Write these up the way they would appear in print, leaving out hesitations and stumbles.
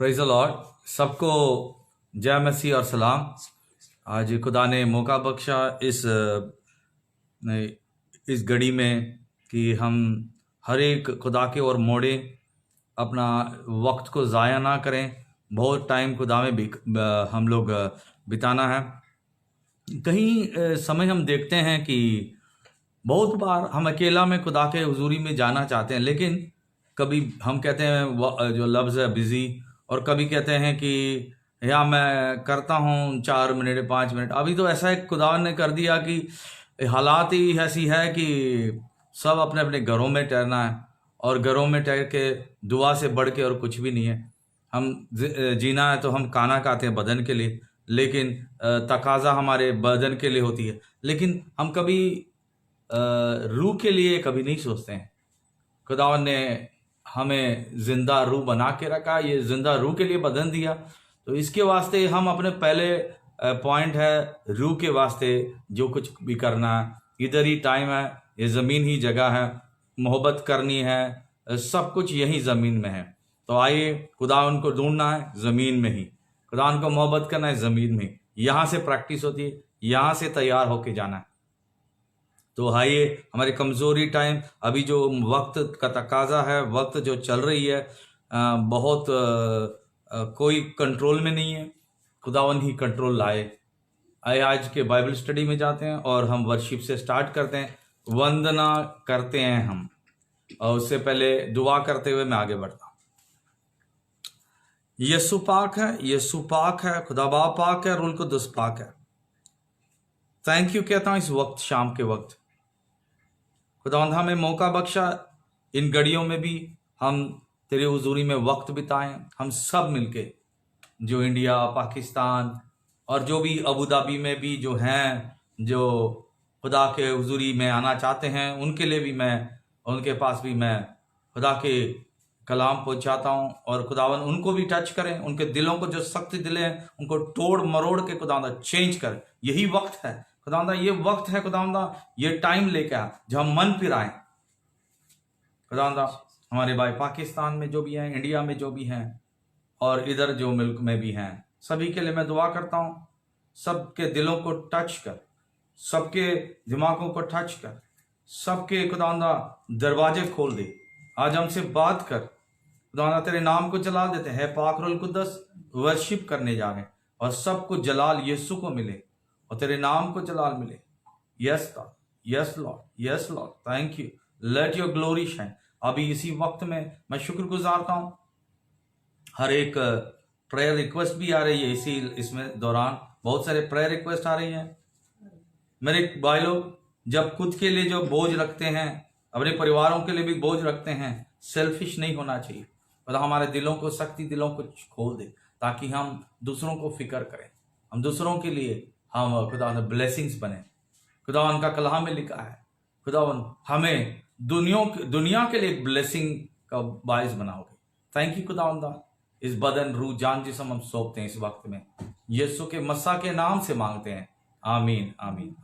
Praise the Lord. सबको जय मसीह और सलाम। आज खुदा ने मौका बख्शा इस घड़ी में कि हम हर एक खुदा के ओर मोड़े, अपना वक्त को ज़ाया ना करें। बहुत टाइम खुदा में भी हम लोग बिताना है। कहीं समय हम देखते हैं कि बहुत बार हम अकेला में खुदा के हुजूरी में जाना चाहते हैं, लेकिन कभी हम कहते हैं जो लफ्ज़ है बिज़ी, और कभी कहते हैं कि या मैं करता हूँ 4 मिनट 5 मिनट। अभी तो ऐसा है खुदा ने कर दिया कि हालात ही ऐसी है कि सब अपने अपने घरों में ठहरना है, और घरों में ठहर के दुआ से बढ़ के और कुछ भी नहीं है। हम जीना है तो हम खाना खाते हैं बदन के लिए, लेकिन तकाजा हमारे बदन के लिए होती है, लेकिन हम कभी रूह के लिए कभी नहीं सोचते हैं। खुदावन ने हमें जिंदा रूह बना के रखा, ये जिंदा रूह के लिए बदन दिया। तो इसके वास्ते हम अपने पहले पॉइंट है रूह के वास्ते जो कुछ भी करना है, इधर ही टाइम है, ये ज़मीन ही जगह है, मोहब्बत करनी है, सब कुछ यही ज़मीन में है। तो आइए खुदावन को ढूंढना है ज़मीन में ही, खुदावन को मोहब्बत करना है ज़मीन में, यहाँ से प्रैक्टिस होती है, यहाँ से तैयार होके जाना है। तो आइए, हमारी कमज़ोरी टाइम, अभी जो वक्त का तकाजा है, वक्त जो चल रही है, बहुत कोई कंट्रोल में नहीं है, खुदावन ही कंट्रोल लाए। आइए आज के बाइबल स्टडी में जाते हैं और हम वर्शिप से स्टार्ट करते हैं, वंदना करते हैं हम। और उससे पहले दुआ करते हुए मैं आगे बढ़ता हूँ। यीशु पाक है, यीशु पाक है, खुदा बाप पाक है, रूल कुद्दुस पाक है। थैंक यू कहता हूँ इस वक्त, शाम के वक्त खुदावंद हमें मौका बख्शा, इन घड़ियों में भी हम तेरे हुजूरी में वक्त बिताएं। हम सब मिलके, जो इंडिया, पाकिस्तान और जो भी अबू धाबी में भी जो हैं, जो खुदा के हुजूरी में आना चाहते हैं, उनके लिए भी मैं, उनके पास भी मैं खुदा के कलाम पहुंचाता हूं। और खुदावन उनको भी टच करें, उनके दिलों को जो सख्त दिल हैं उनको तोड़ मरोड़ के खुदावंदा चेंज कर। यही वक्त है खुदावंदा, ये वक्त है खुदावंदा, ये टाइम लेके आ जब हम मन फिराएं खुदावंदा। हमारे भाई पाकिस्तान में जो भी हैं, इंडिया में जो भी हैं, और इधर जो मुल्क में भी हैं, सभी के लिए मैं दुआ करता हूँ। सबके दिलों को टच कर, सबके दिमागों को टच कर, सबके खुदावंदा दरवाजे खोल दे। आज हमसे बात कर खुदावंदा, तेरे नाम को जला देते हैं। पाक रूल कुद्दस वर्शिप करने जा रहे हैं, और सबको जलाल यीशु को मिले और तेरे नाम को जलाल मिले। Yes Lord, yes Lord, yes Lord, thank you, let your glory shine. अभी इसी वक्त में मैं शुक्र गुजारता हूँ। हर एक प्रेयर रिक्वेस्ट भी आ रही है, इसमें दौरान बहुत सारे प्रेयर रिक्वेस्ट आ रही हैं। मेरे भाई लोग, जब खुद के लिए जो बोझ रखते हैं, अपने परिवारों के लिए भी बोझ रखते हैं, सेल्फिश नहीं होना चाहिए। मतलब हमारे दिलों को, सख्ती दिलों को खोल दे, ताकि हम दूसरों को फिक्र करें, हम दूसरों के लिए हम खुदा ब्लेसिंग्स बने। खुदा का कलाम में लिखा है, खुदा हमें दुनिया के लिए ब्लेसिंग का बायस बनाओगे। थैंक यू खुदा, इस बदन, रूह, जान, जिस्म हम सौंपते हैं इस वक्त में, यीशु के मसा के नाम से मांगते हैं। आमीन, आमीन।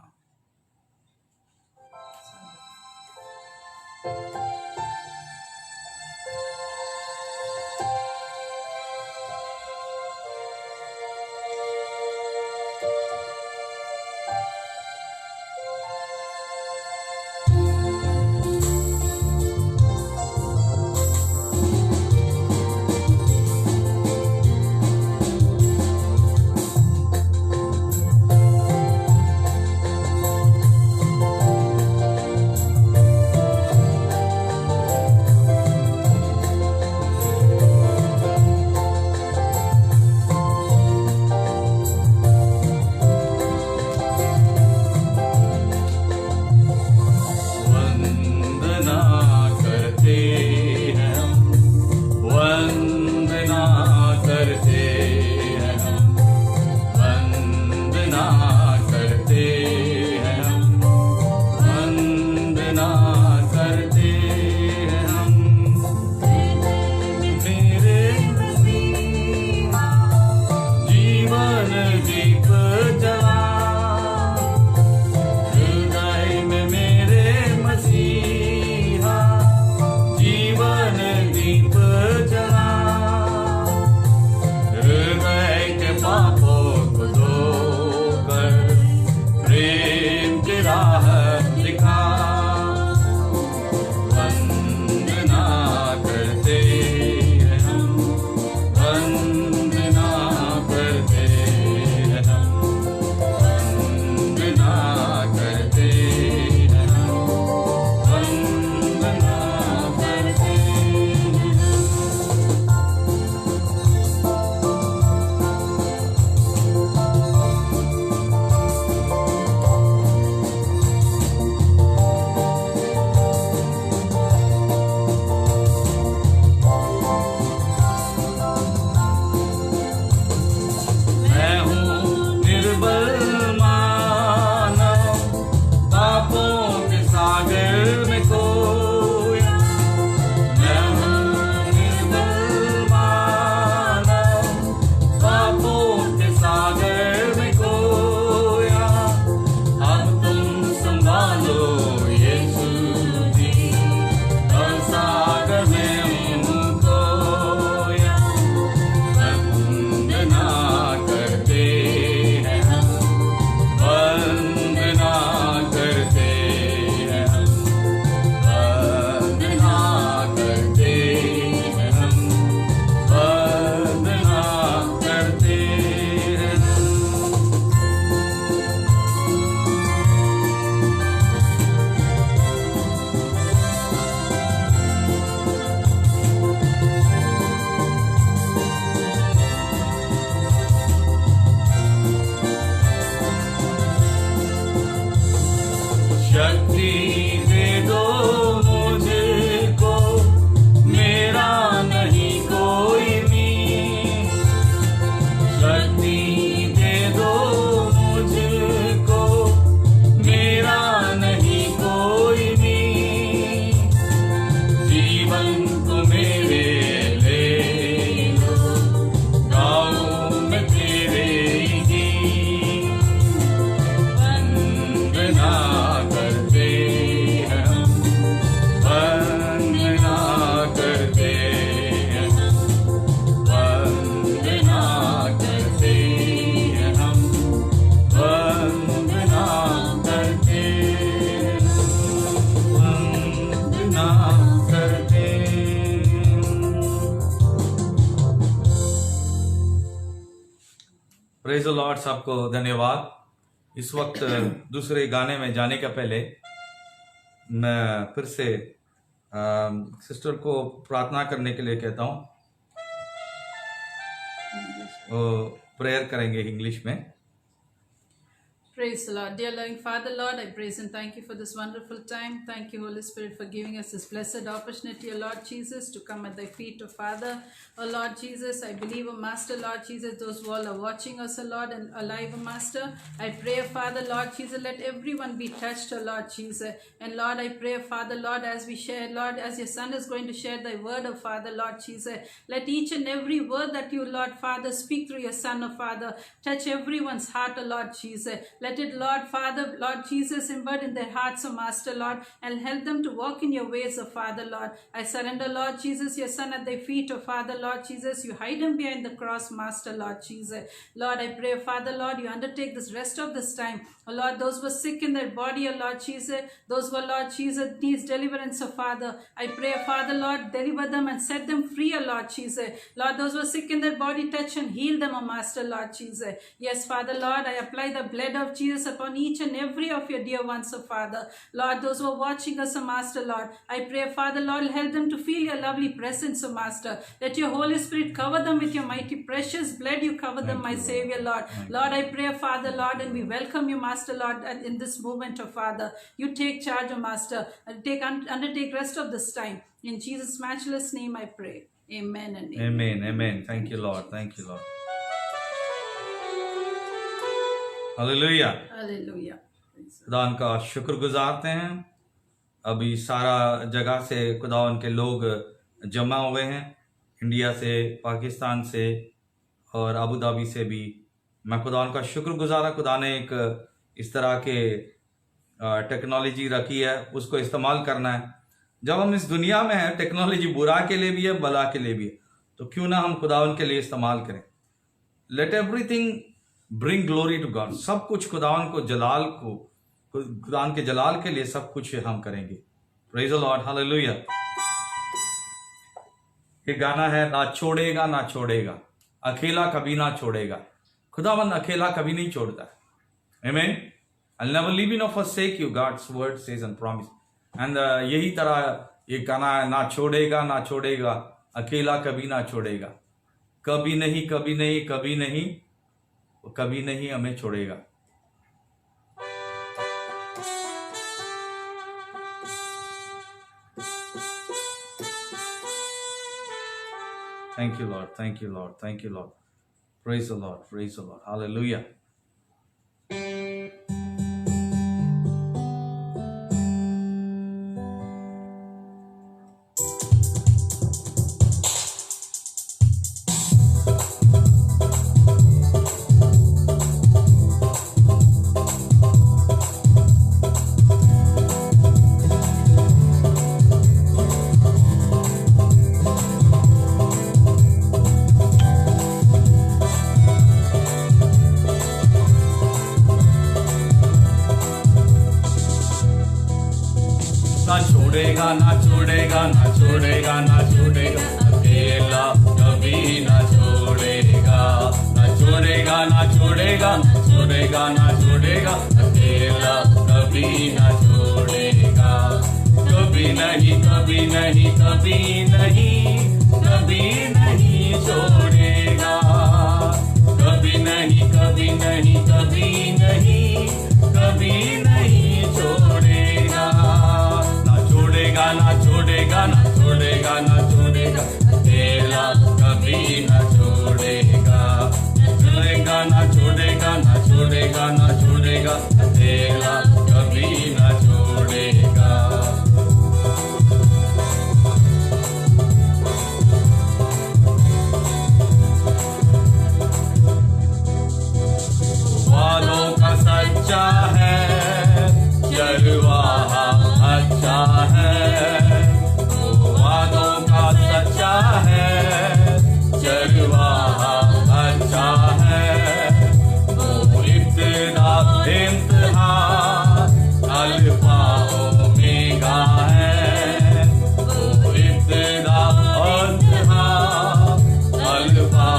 प्रेज द लॉर्ड, सबको धन्यवाद। इस वक्त दूसरे गाने में जाने का पहले मैं फिर से सिस्टर को प्रार्थना करने के लिए कहता हूँ। वो प्रेयर करेंगे इंग्लिश में। Praise the Lord. Dear loving Father, Lord, I praise and thank you for this wonderful time. Thank you, Holy Spirit, for giving us this blessed opportunity, O Lord Jesus, to come at thy feet, O Father. O Lord Jesus, I believe, O Master, Lord Jesus, those who all are watching us, O Lord, and alive, O Master. I pray, Father, Lord Jesus, let everyone be touched, O Lord Jesus. And Lord, I pray, Father, Lord, as we share, Lord, as your Son is going to share thy word, O Father, Lord Jesus, let each and every word that you, Lord, Father, speak through your Son, O Father, touch everyone's heart, O Lord Jesus. Let it, Lord, Father, Lord Jesus, embed in their hearts, O Master, Lord, and help them to walk in your ways, O Father, Lord. I surrender, Lord Jesus, your Son at thy feet, O Father, Lord Jesus. You hide him behind the cross, Master, Lord Jesus. Lord, I pray, Father, Lord, you undertake this rest of this time. O Lord, those who are sick in their body, O Lord Jesus, those who are, Lord Jesus, needs deliverance, O Father. I pray, Father, Lord, deliver them and set them free, O Lord Jesus. Lord, those who are sick in their body, touch and heal them, O Master, Lord Jesus. Yes, Father, Lord, I apply the blood of Jesus upon each and every of your dear ones, O Father. Lord, those who are watching us, O Master, Lord, I pray, Father, Lord, help them to feel your lovely presence, O Master. Let your Holy Spirit cover them with your mighty precious blood. You cover them, my Savior, Lord. Lord, I pray, Father, Lord, and we welcome you, Master, Lord, and in this moment, O Father. You take charge, O Master, and undertake rest of this time. In Jesus' matchless name I pray. Amen and amen. Amen, amen. Thank you, Lord. Thank you, Lord. Hallelujah. Hallelujah. खुदा का शुक्र गुजारते हैं। अभी सारा जगह से खुदा के लोग जमा हुए हैं, इंडिया से, पाकिस्तान से और अबू धाबी से भी। मैं खुदा का शुक्र गुजारा। खुदा ने एक इस तरह के टेक्नोलॉजी रखी है, उसको इस्तेमाल करना है। जब हम इस दुनिया में हैं, टेक्नोलॉजी बुरा के लिए भी है, भला के लिए भी है, तो क्यों ना हम खुदा के लिए इस्तेमाल करें। Let everything bring glory to God. सब कुछ खुदावन को जलाल को खुदावन के जलाल के लिए सब कुछ हम करेंगे। Praise the Lord, hallelujah. ये गाना है, ना छोड़ेगा ना छोड़ेगा, अकेला कभी ना छोड़ेगा। खुदावन अकेला कभी नहीं छोड़ता। आमीन। I'll never leave you nor forsake you, God's word says and promise. And यही तरह ये गाना है, ना छोड़ेगा ना छोड़ेगा, अकेला कभी ना छोड़ेगा। कभी नहीं, कभी नहीं, कभी नहीं, कभी नहीं हमें छोड़ेगा। Thank you, Lord. Thank you, Lord. Thank you, Lord. Praise the Lord. Praise the Lord. Hallelujah. ना छोड़ेगा ना छोड़ेगा ना छोड़ेगा ना छोड़ेगा, अकेला कभी ना छोड़ेगा। ना छोड़ेगा ना छोड़ेगा ना छोड़ेगा ना छोड़ेगा, अकेला कभी ना छोड़ेगा। कभी नहीं, कभी नहीं, कभी नहीं, कभी नहीं छोड़ेगा। कभी नहीं, कभी नहीं, कभी नहीं, कभी नहीं छोड़ेगा। ना छोड़ेगा ना छोड़ेगा ना छोड़ेगा ना छोड़ेगा, अकेला कभी ना छोड़ेगा। छोड़ेगा ना छोड़ेगा ना छोड़ेगा ना छोड़ेगा, अकेला कभी ना छोड़ेगा। वादों का सच्चा है, चरवाहा अच्छा है। वो वादों का सच्चा है, चरवाहा अच्छा है। वो इब्तिदा इंतहा, अल्फा ओमेगा है। वो इब्तिदा इंतहा, अल्फा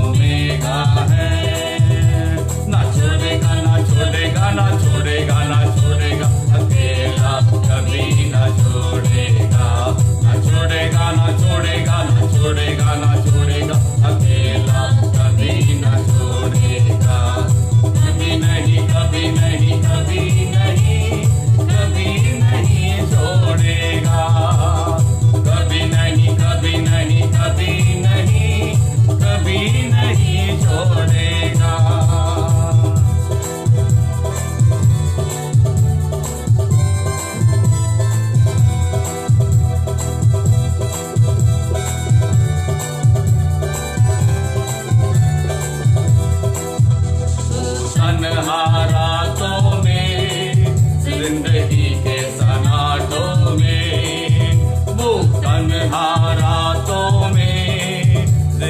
ओमेगा है।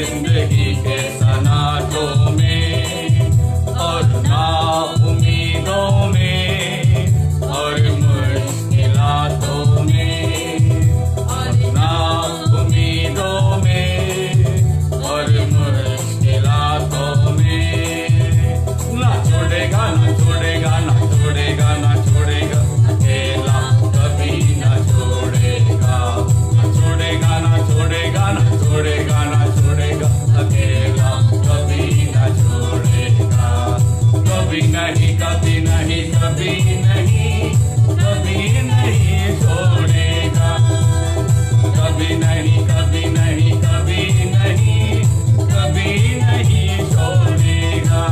जिंदगी के सनाटों में और ना उम्मीदों में और मुश्किलातों में और ना उम्मीदों में और मुश्किलातों में ना छोड़ेगा ना छोड़ेगा ना छोड़ेगा ना छोड़ेगा अकेला कभी ना छोड़ेगा ना छोड़ेगा ना छोड़ेगा ना छोड़ेगा ना छोड़ेगा अकेला कभी ना छोड़ेगा कभी नहीं कभी नहीं कभी नहीं कभी नहीं छोड़ेगा कभी नहीं कभी नहीं कभी नहीं कभी नहीं छोड़ेगा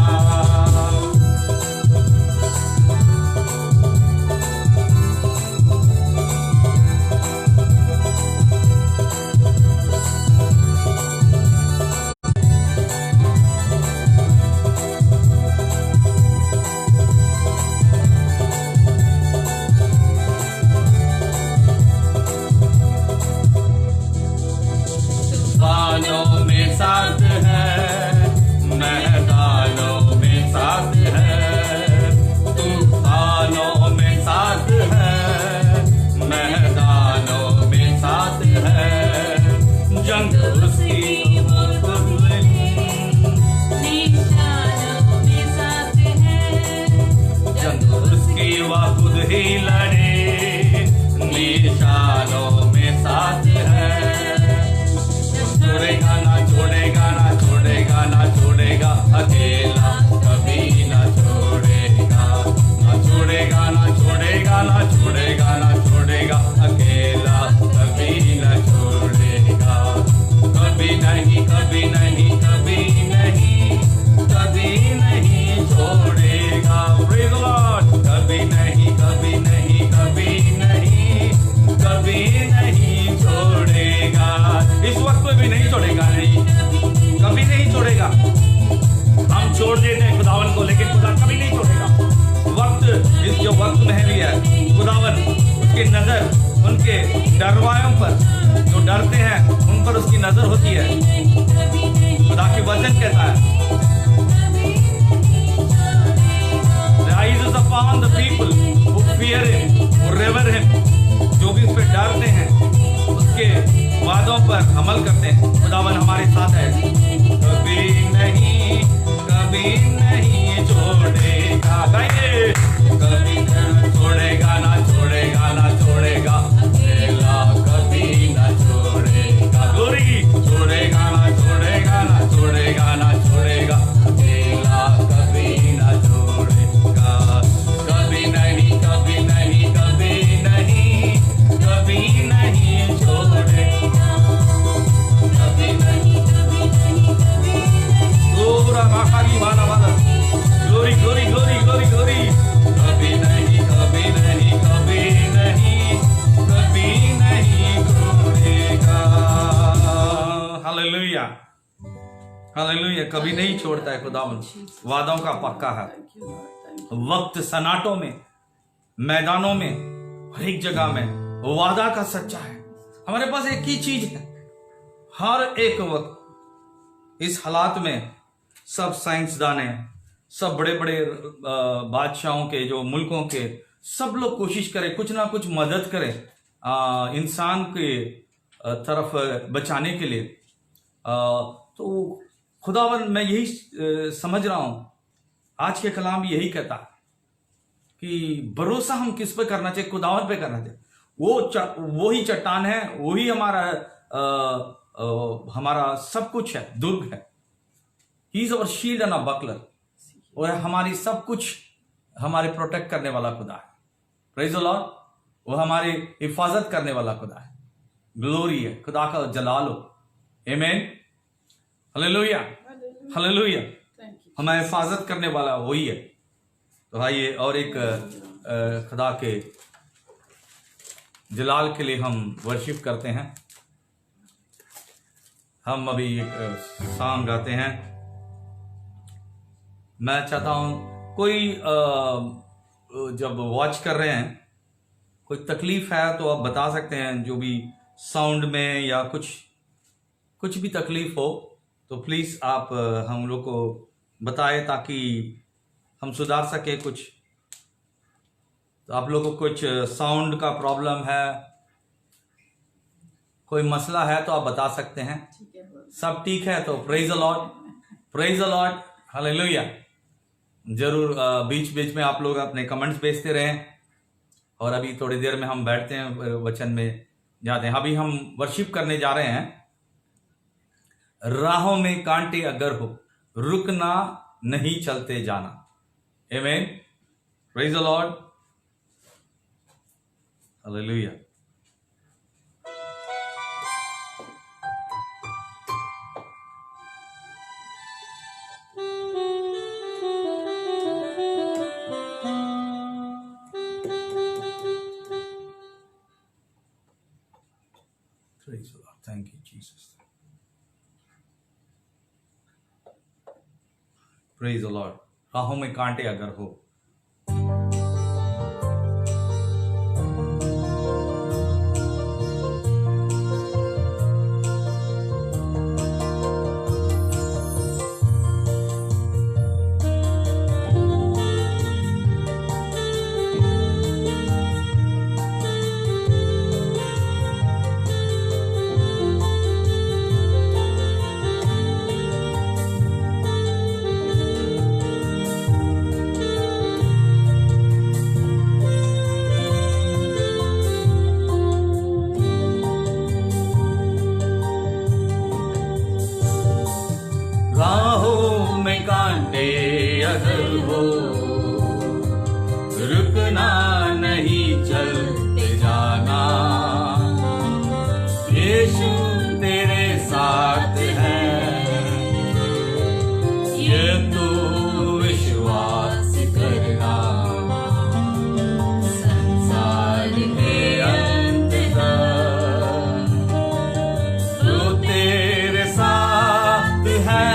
तूफानों में साथ है मैदानों में साथ है तूफानों में साथ है मैदानों में साथ है जंग उसकी वो खुद निशानों में साथ है जंग उसकी वह खुद ही लड़े निशानों में साथ है छोड़ेगा ना छोड़ेगा ना छोड़ेगा ना छोड़ेगा अकेला कभी ना छोड़ेगा ना छोड़ेगा ना छोड़ेगा ना छोड़ेगा ना छोड़ेगा अकेला कभी ना छोड़ेगा कभी नहीं कभी नहीं कभी नहीं कभी नहीं छोड़ेगा Praise the Lord कभी नहीं कभी नहीं कभी नहीं कभी नहीं छोड़ेगा इस वक्त में भी नहीं छोड़ेगा नहीं कभी नहीं छोड़ेगा हम छोड़ देते हैं खुदावन को लेकिन खुदा कभी नहीं छोड़ेगा वक्त इस जो वक्त में है भी है खुदावन उसकी नजर उनके डरवायों पर जो डरते हैं उन पर उसकी नजर होती है खुदा के वचन कहता है The eyes is upon the people who fear him, who revere him, जो भी उस पर डरते हैं उसके वादों पर अमल करते हैं खुदावन हमारे साथ है कभी नहीं छोड़ेगा गाइए कभी ना छोड़ेगा ना छोड़ेगा ना छोड़ेगा अकेला कभी ना छोड़ेगा ग्लोरी छोड़ेगा ना छोड़ेगा ना छोड़ेगा ना छोड़ेगा अकेला कभी ना छोड़ेगा कभी नहीं कभी नहीं कभी नहीं कभी नहीं छोड़ेगा कभी नहीं कभी नहीं कभी नहीं महाकाली वाला वाला glory glory glory glory glory कभी नहीं कभी नहीं कभी नहीं कभी नहीं छोड़ेगा हालेलुया हालेलुया कभी नहीं छोड़ता है खुदावन वादों का पक्का है वक्त सनाटों में मैदानों में हर एक जगह में वादा का सच्चा है हमारे पास एक ही चीज है हर एक वक्त इस हालात में सब साइंसदान सब बड़े बड़े बादशाहों के जो मुल्कों के सब लोग कोशिश करें कुछ ना कुछ मदद करें इंसान के तरफ बचाने के लिए तो खुदावन मैं यही समझ रहा हूं आज के कलाम भी यही कहता है कि भरोसा हम किस पे करना चाहिए खुदावन पे करना चाहिए वो ही चट्टान है वही हमारा सब कुछ है दुर्ग है he is our shield and a buckler और हमारी सब कुछ हमारे प्रोटेक्ट करने वाला खुदा है प्रेज द लॉर्ड वो हमारी हिफाजत करने वाला खुदा है ग्लोरी है खुदा का जलाल हो आमीन हालेलुया हालेलुया हमारी हिफाजत करने वाला वही है तो आइए और एक खुदा के जलाल के लिए हम वर्शिप करते हैं हम अभी एक सॉन्ग गाते हैं मैं चाहता हूं कोई जब वॉच कर रहे हैं कोई तकलीफ है तो आप बता सकते हैं जो भी साउंड में या कुछ भी तकलीफ हो तो प्लीज़ आप हम लोग को बताएं ताकि हम सुधार सके कुछ। तो आप लोगों को कुछ साउंड का प्रॉब्लम है, कोई मसला है तो आप बता सकते हैं। ठीक है बोल। सब ठीक है तो praise the Lord, praise the Lord, hallelujah. जरूर बीच बीच में आप लोग अपने कमेंट्स भेजते रहें। और अभी थोड़ी देर में हम बैठते हैं, वचन में जाते हैं। अभी हम वर्शिप करने जा रहे हैं। राहों में कांटे अगर हो, रुकना नहीं, चलते जाना। आमीन, praise the Lord, hallelujah. Praise the Lord. Thank you, Jesus. Praise the Lord. राहों में कांटे अगर हो, राहों में कांटे अगर हो, रुकना नहीं, चलते जाना। यीशु तेरे साथ है, ये तो विश्वास करना। संसार के अंत तक तो तेरे साथ है।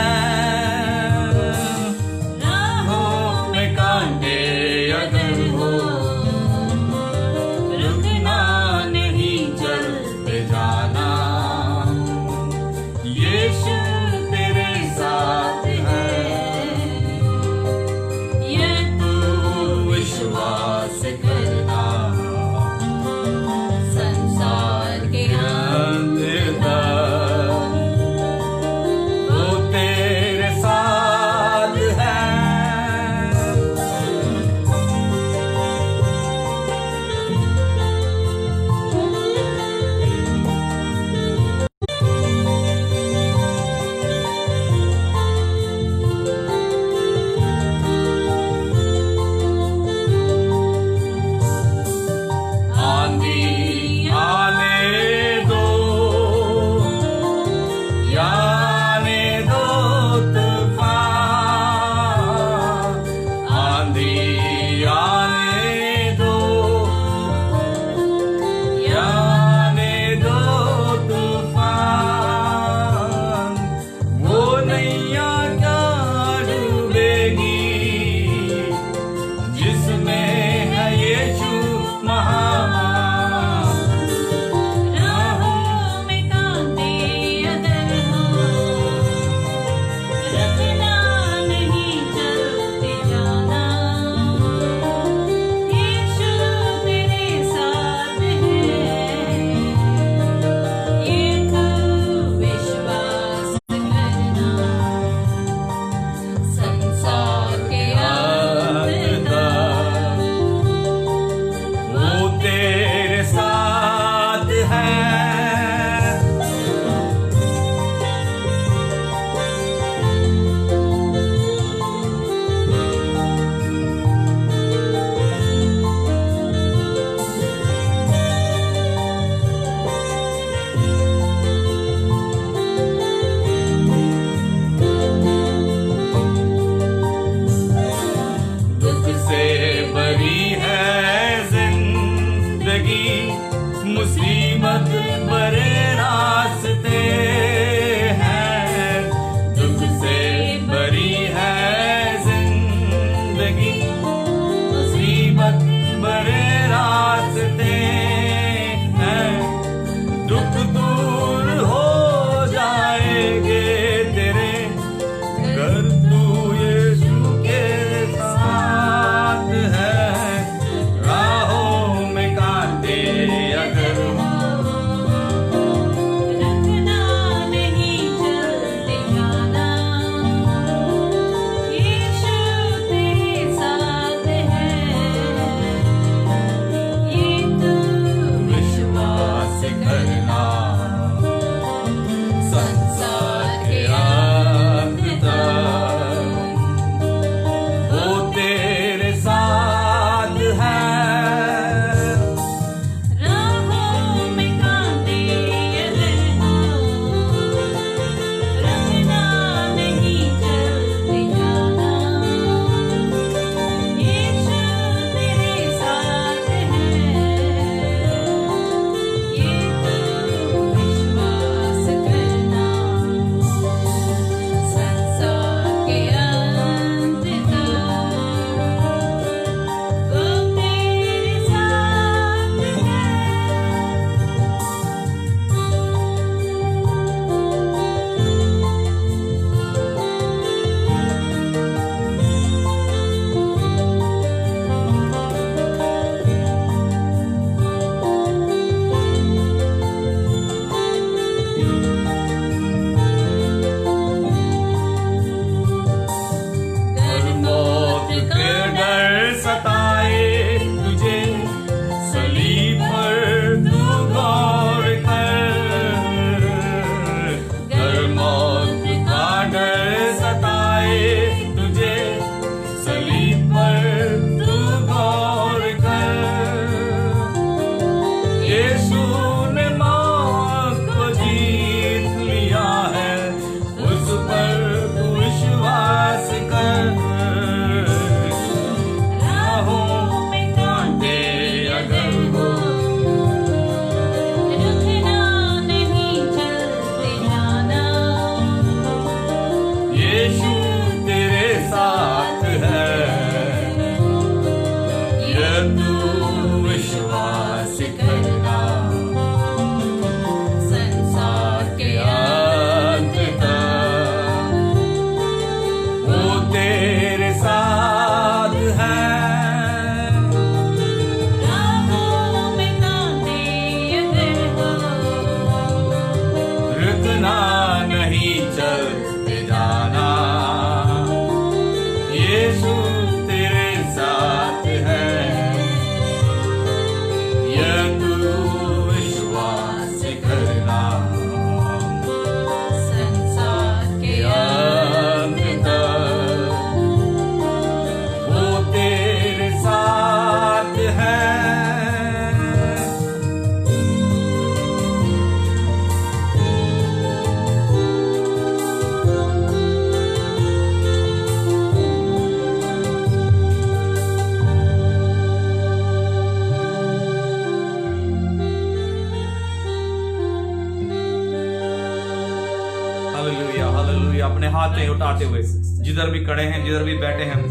हालेलुया। अपने हाथें उठाते हुए जिधर भी खड़े हैं, जिधर भी बैठे हैं,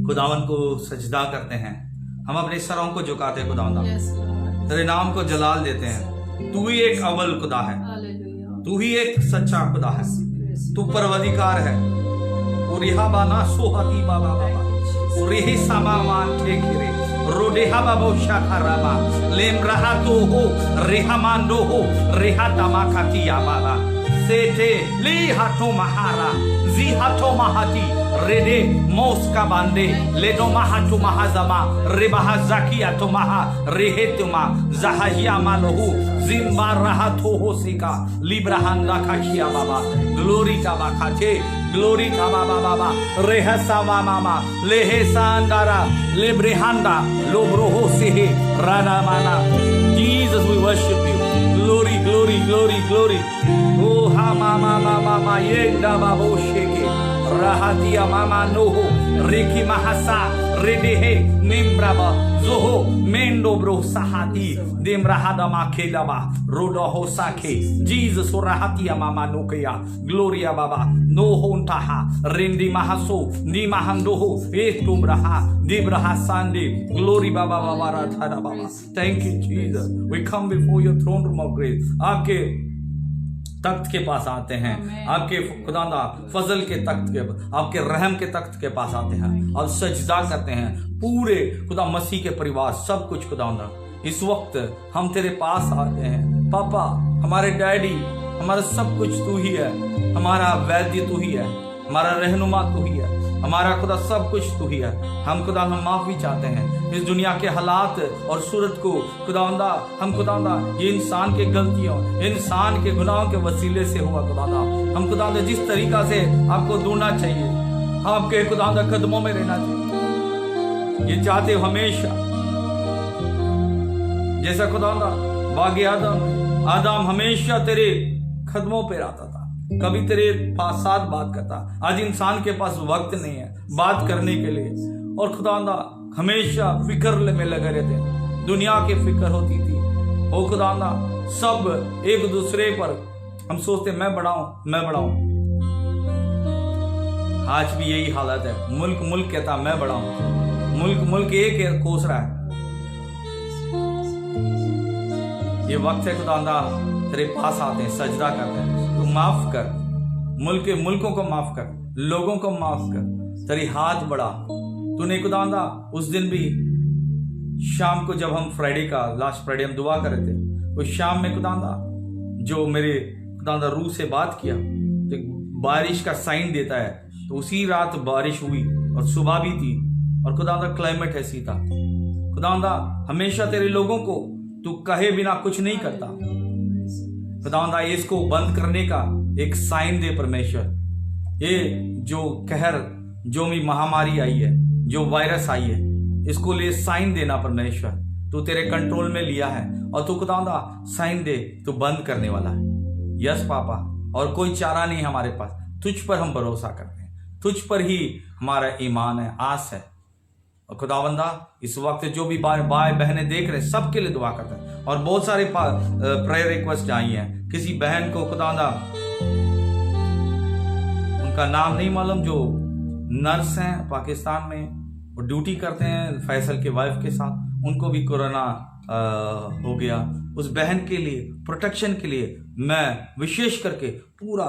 खुदावन को सजदा करते हैं। हम अपने सरों को झुकाते हैं खुदावंदा, Yes, Lord. तेरे नाम को जलाल देते हैं। तू ही एक अव्वल खुदा है, Hallelujah. तू ही एक सच्चा खुदा है, Praise तू परवधिकार है। उरिहा बाना सोहती बाबा बाबा उरिहि समामान ठेकिरे रोडेहा बाबो शाखरामा लेम रहा तो हो रेहमांडो हो रेहा तमाकातिया बाबा सेते ली हाथों महारा जी हाथों महाती रेडे मोस्का बांडे लेदो महातु महाजमा रेबाहा जाकिया तो महा रेहे तुमा जहाहिया मालोहु जिम्बा रहा तो हो सिका लिब्राहांदा खाशिया बाबा ग्लोरी का बाखाचे ग्लोरी का बाबा बाबा रेहसा मामा लेहे सांडारा लेब्रेहांदा लोब्रोहो सेहे राना माना Jesus we worship you glory glory glory glory oh ha mama mama ma yenda babo sheke rahatia mama noho reki mahasa redehe nimbraba zoho mendo bro sahati demrahada ma kelaba rodoho sake Jesus rahatia mama nokeya gloria baba no hontaha rendi mahaso ni mahandoho etumbraha dibraha sande glory baba baba rathara baba thank you Jesus we come before your throne room of grace आपके तख्त के पास आते हैं आपके खुदाना फजल के तख्त के आपके रहम के तख्त के पास आते हैं और सजदा करते हैं पूरे खुदा मसीह के परिवार सब कुछ खुदाना इस वक्त हम तेरे पास आते हैं पापा हमारे डैडी हमारा सब कुछ तू ही है हमारा वैद्य तू ही है हमारा रहनुमा तू ही है हमारा खुदा सब कुछ तू ही है हम खुदा हम माफी चाहते हैं इस दुनिया के हालात और सूरत को खुदावंदा हम खुदावंदा ये इंसान के गलतियों इंसान के गुनाहों के वसीले से हुआ खुदावंदा हम खुदावंदा जिस तरीका से आपको ढूंढना चाहिए हम आपके खुदावंदा कदमों में रहना चाहिए ये चाहते हो हमेशा जैसा खुदावंदा बागे आदम हमेशा तेरे कदमों पे रहता था कभी तेरे पास साथ बात करता आज इंसान के पास वक्त नहीं है बात करने के लिए और खुदावंदा हमेशा फिक्र में लगे रहते दुनिया की फिक्र होती थी ओ खुदावंदा सब एक दूसरे पर हम सोचते मैं बढ़ाऊं आज भी यही हालत है मुल्क कहता मैं बढ़ाऊं मुल्क एक कोस रहा है ये वक्त है खुदावंदा तेरे पास आते हैं सजदा करते हैं तू माफ कर मुल्कों को माफ कर लोगों को माफ कर तेरी हाथ बढ़ा तूने खुदावंदा उस दिन भी शाम को जब हम लास्ट फ्राइडे हम दुआ कर रहे थे उस शाम में खुदावंदा जो मेरे खुदावंदा रूह से बात किया तो बारिश का साइन देता है तो उसी रात बारिश हुई और सुबह भी थी और खुदावंदा क्लाइमेट ऐसी था खुदावंदा हमेशा तेरे लोगों को तू कहे बिना कुछ नहीं करता खुदावंदा इसको बंद करने का एक साइन दे परमेश्वर ये जो कहर जो भी महामारी आई है जो वायरस आई है इसको लिए साइन देना परमेश्वर तू तेरे कंट्रोल में लिया है और तू खुदावंदा साइन दे तू बंद करने वाला है यस पापा और कोई चारा नहीं हमारे पास तुझ पर हम भरोसा करते हैं तुझ पर ही हमारा ईमान है आस है और खुदावंदा इस वक्त जो भी भाई बहनें देख रहे हैं सबके लिए दुआ करते हैं और बहुत सारे प्रेयर रिक्वेस्ट आई हैं किसी बहन को खुदावंदा उनका नाम नहीं मालूम जो नर्स हैं पाकिस्तान में वो ड्यूटी करते हैं फैसल के वाइफ के साथ उनको भी कोरोना हो गया उस बहन के लिए प्रोटेक्शन के लिए मैं विशेष करके पूरा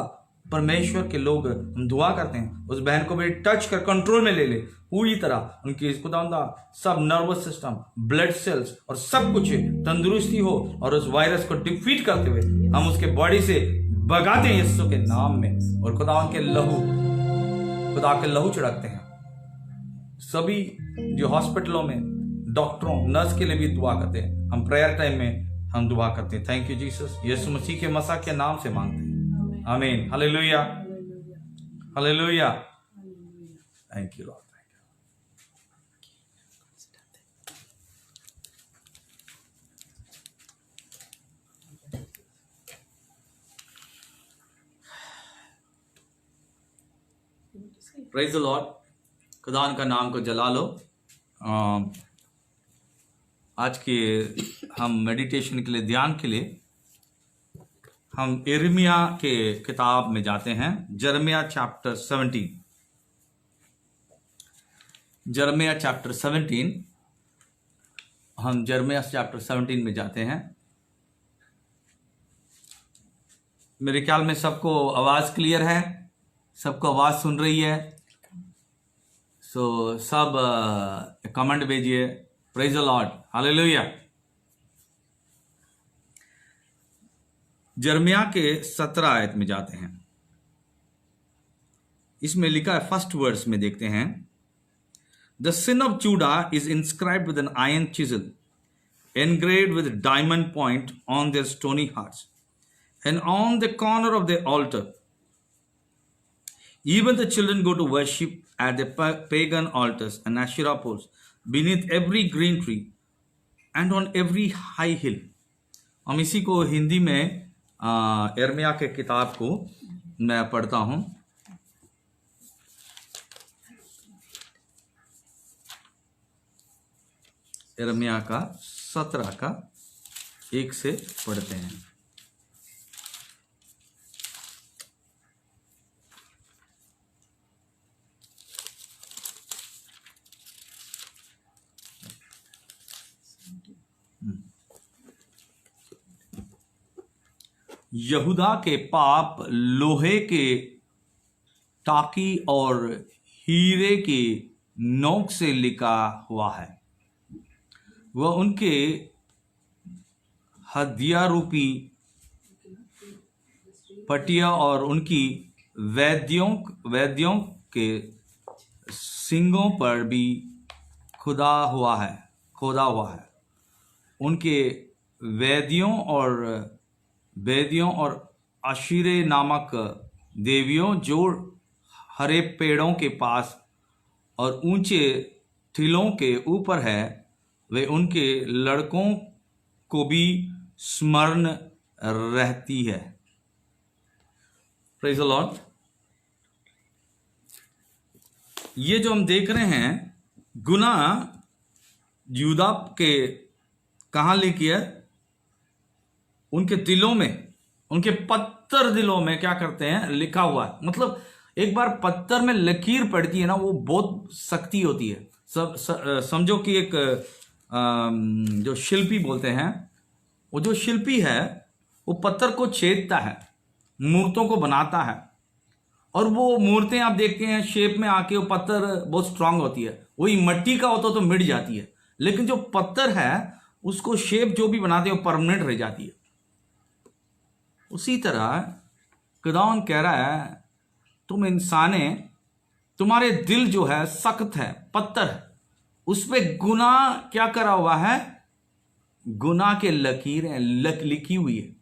परमेश्वर के लोग हम दुआ करते हैं उस बहन को भी टच कर कंट्रोल में ले ले पूरी तरह उनकी खुदावंदा सब नर्वस सिस्टम ब्लड सेल्स और सब कुछ तंदुरुस्ती हो और उस वायरस को डिफीट करते हुए हम उसके बॉडी से भगाते हैं यीशु के नाम में और खुदा के लहू छिड़कते हैं सभी जो हॉस्पिटलों में डॉक्टरों नर्स के लिए भी दुआ करते हैं हम प्रेयर टाइम में हम दुआ करते हैं थैंक यू जीसस यीशु मसीह के मसीह के नाम से मांगते हैं आमीन hallelujah hallelujah thank you Lord praise the Lord खुदा का नाम को जला लो आज के हम मेडिटेशन के लिए ध्यान के लिए हम यिर्मयाह के किताब में जाते हैं, यिर्मयाह चैप्टर 17। यिर्मयाह चैप्टर 17, हम यिर्मयाह चैप्टर 17 में जाते हैं। मेरे ख्याल में सबको आवाज क्लियर है, सबको आवाज सुन रही है। सो सब कमेंट भेजिए, प्रेज द लॉर्ड, हालेलुया। यिर्मयाह के 17 आयत में जाते हैं। इसमें लिखा है, फर्स्ट वर्स में देखते हैं, the sin of Judah is inscribed with an iron chisel, engraved with diamond point on their stony hearts, and on the corner of the altar. Even the children go to worship at the pagan altars and Asherah poles, beneath every green tree and on every high hill. हम इसी को हिंदी में यिर्मयाह के किताब को मैं पढ़ता हूं। यिर्मयाह का 17 का 1 से पढ़ते हैं। यहूदा के पाप लोहे के टाकी और हीरे की नोक से लिखा हुआ है। वह उनके हदिया रूपी पटिया और उनकी वेदियों के सिंगों पर भी खोदा हुआ है। उनके वेदियों और अशीरे नामक देवियों जो हरे पेड़ों के पास और ऊंचे टीलों के ऊपर है, वे उनके लड़कों को भी स्मरण रहती है। Praise the Lord. ये जो हम देख रहे हैं, गुनाह यहूदा के कहाँ लिखी है? उनके दिलों में, उनके पत्थर दिलों में क्या करते हैं? लिखा हुआ है। मतलब एक बार पत्थर में लकीर पड़ती है ना, वो बहुत शक्ति होती है। समझो कि एक जो शिल्पी बोलते हैं, वो जो शिल्पी है वो पत्थर को छेदता है, मूर्तों को बनाता है, और वो मूर्तें आप देखते हैं शेप में आके वो पत्थर बहुत स्ट्रांग होती है। वही मिट्टी का होता तो मिट जाती है, लेकिन जो पत्थर है उसको शेप जो भी बनाते हैं वो परमानेंट रह जाती है। उसी तरह खुदावन कह रहा है, तुम इंसाने, तुम्हारे दिल जो है सख्त है, पत्थर है, उस पे गुनाह क्या करा हुआ है? गुनाह के लकीरें लिखी हुई है।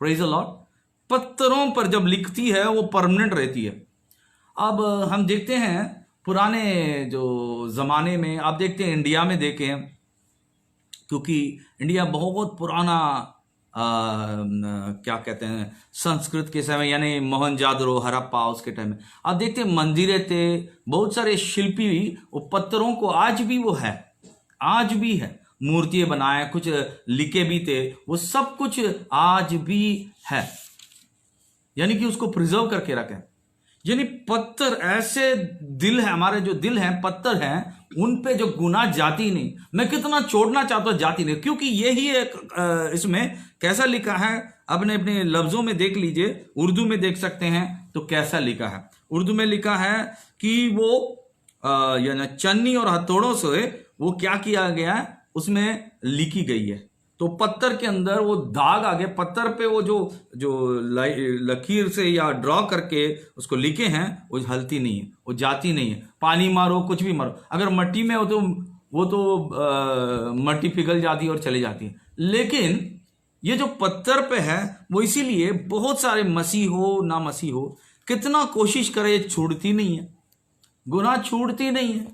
Praise the Lord. पत्थरों पर जब लिखती है वो परमानेंट रहती है। अब हम देखते हैं पुराने जो जमाने में, आप देखते हैं इंडिया में देखें, क्योंकि इंडिया बहुत पुराना क्या कहते हैं, संस्कृत के समय, यानी मोहनजादरो, हड़प्पा, उसके टाइम में आप देखते हैं मंदिरें थे, बहुत सारे शिल्पी वो पत्थरों को आज भी है, मूर्तियां बनाए, कुछ लिखे भी थे, वो सब कुछ आज भी है, यानी कि उसको प्रिजर्व करके रखे। यानी पत्थर ऐसे दिल है, हमारे जो दिल हैं पत्थर हैं, उन पे जो गुनाह जाती नहीं। मैं कितना छोड़ना चाहता हूं, जाती नहीं, क्योंकि यही एक इसमें कैसा लिखा है, अपने अपने लफ्जों में देख लीजिए, उर्दू में देख सकते हैं तो कैसा लिखा है। उर्दू में लिखा है कि वो यानी चन्नी और हथौड़ों से वो क्या किया गया है, उसमें लिखी गई है। तो पत्थर के अंदर वो दाग आ गए, पत्थर पे वो जो लकीर से या ड्रॉ करके उसको लिखे हैं, वो हलती नहीं है, वो जाती नहीं है। पानी मारो, कुछ भी मारो, अगर मिट्टी में हो तो वो तो मिट्टी पिघल जाती है और चली जाती है। लेकिन ये जो पत्थर पे है वो इसीलिए बहुत सारे मसीह हो ना मसीह हो, कितना कोशिश करे, छूटती नहीं है, गुनाह छूटती नहीं है।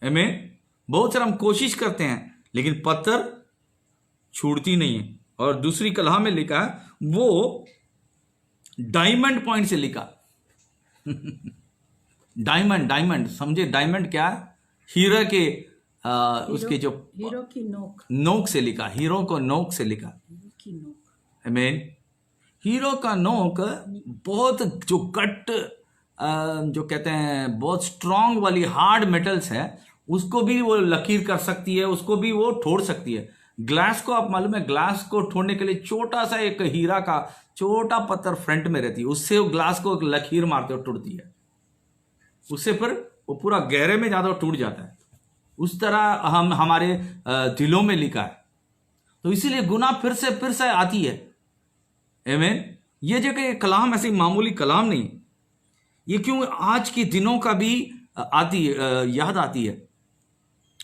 आमीन। बहुत सारा हम कोशिश करते हैं लेकिन पत्थर छूटती नहीं है। और दूसरी कलहा में लिखा है, वो डायमंड पॉइंट से लिखा डायमंड समझे, डायमंड क्या है? हीरा के उसके जो हीरो की नोक से लिखा, हीरो को नोक से लिखा। आमीन। हीरो का नोक बहुत जो कट जो कहते हैं बहुत स्ट्रांग वाली हार्ड मेटल्स है, उसको भी वो लकीर कर सकती है, उसको भी वो तोड़ सकती है। ग्लास को आप मालूम है, ग्लास को तोड़ने के लिए छोटा सा एक हीरा का छोटा पत्थर फ्रंट में रहती है, उससे वो ग्लास को एक लकीर मारते हुए टूटती है, उससे फिर वो पूरा गहरे में जाता टूट जाता है। उस तरह हम हमारे दिलों में लिखा है। तो इसीलिए गुनाह फिर से आती है। आमीन। ये जो कि कलाम ऐसे मामूली कलाम नहीं, ये क्यों आज के दिनों का भी याद आती है।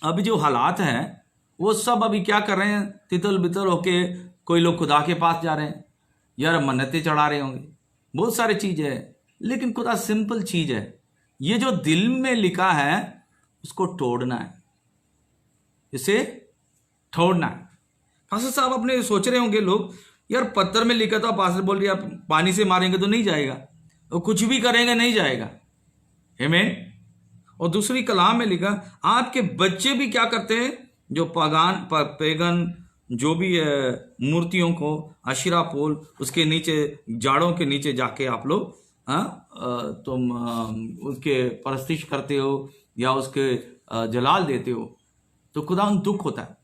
अभी जो हालात हैं वो सब अभी क्या कर रहे हैं, तितल बितल होके कोई लोग खुदा के पास जा रहे हैं, यार मन्नतें चढ़ा रहे होंगे, बहुत सारी चीज है, लेकिन खुदा सिंपल चीज है, ये जो दिल में लिखा है उसको तोड़ना है, इसे तोड़ना है। पास्टर साहब अपने सोच रहे होंगे लोग, यार पत्थर में लिखा था, पास्टर बोल रही आप पानी से मारेंगे तो नहीं जाएगा, और कुछ भी करेंगे नहीं जाएगा। आमीन। और दूसरी कलाम में लिखा, आपके बच्चे भी क्या करते हैं, जो पेगन जो भी है मूर्तियों को अशरा पोल, उसके नीचे जाड़ों के नीचे जाके आप लोग तुम उसके परस्तिश करते हो या उसके जलाल देते हो, तो खुदावन दुख होता है।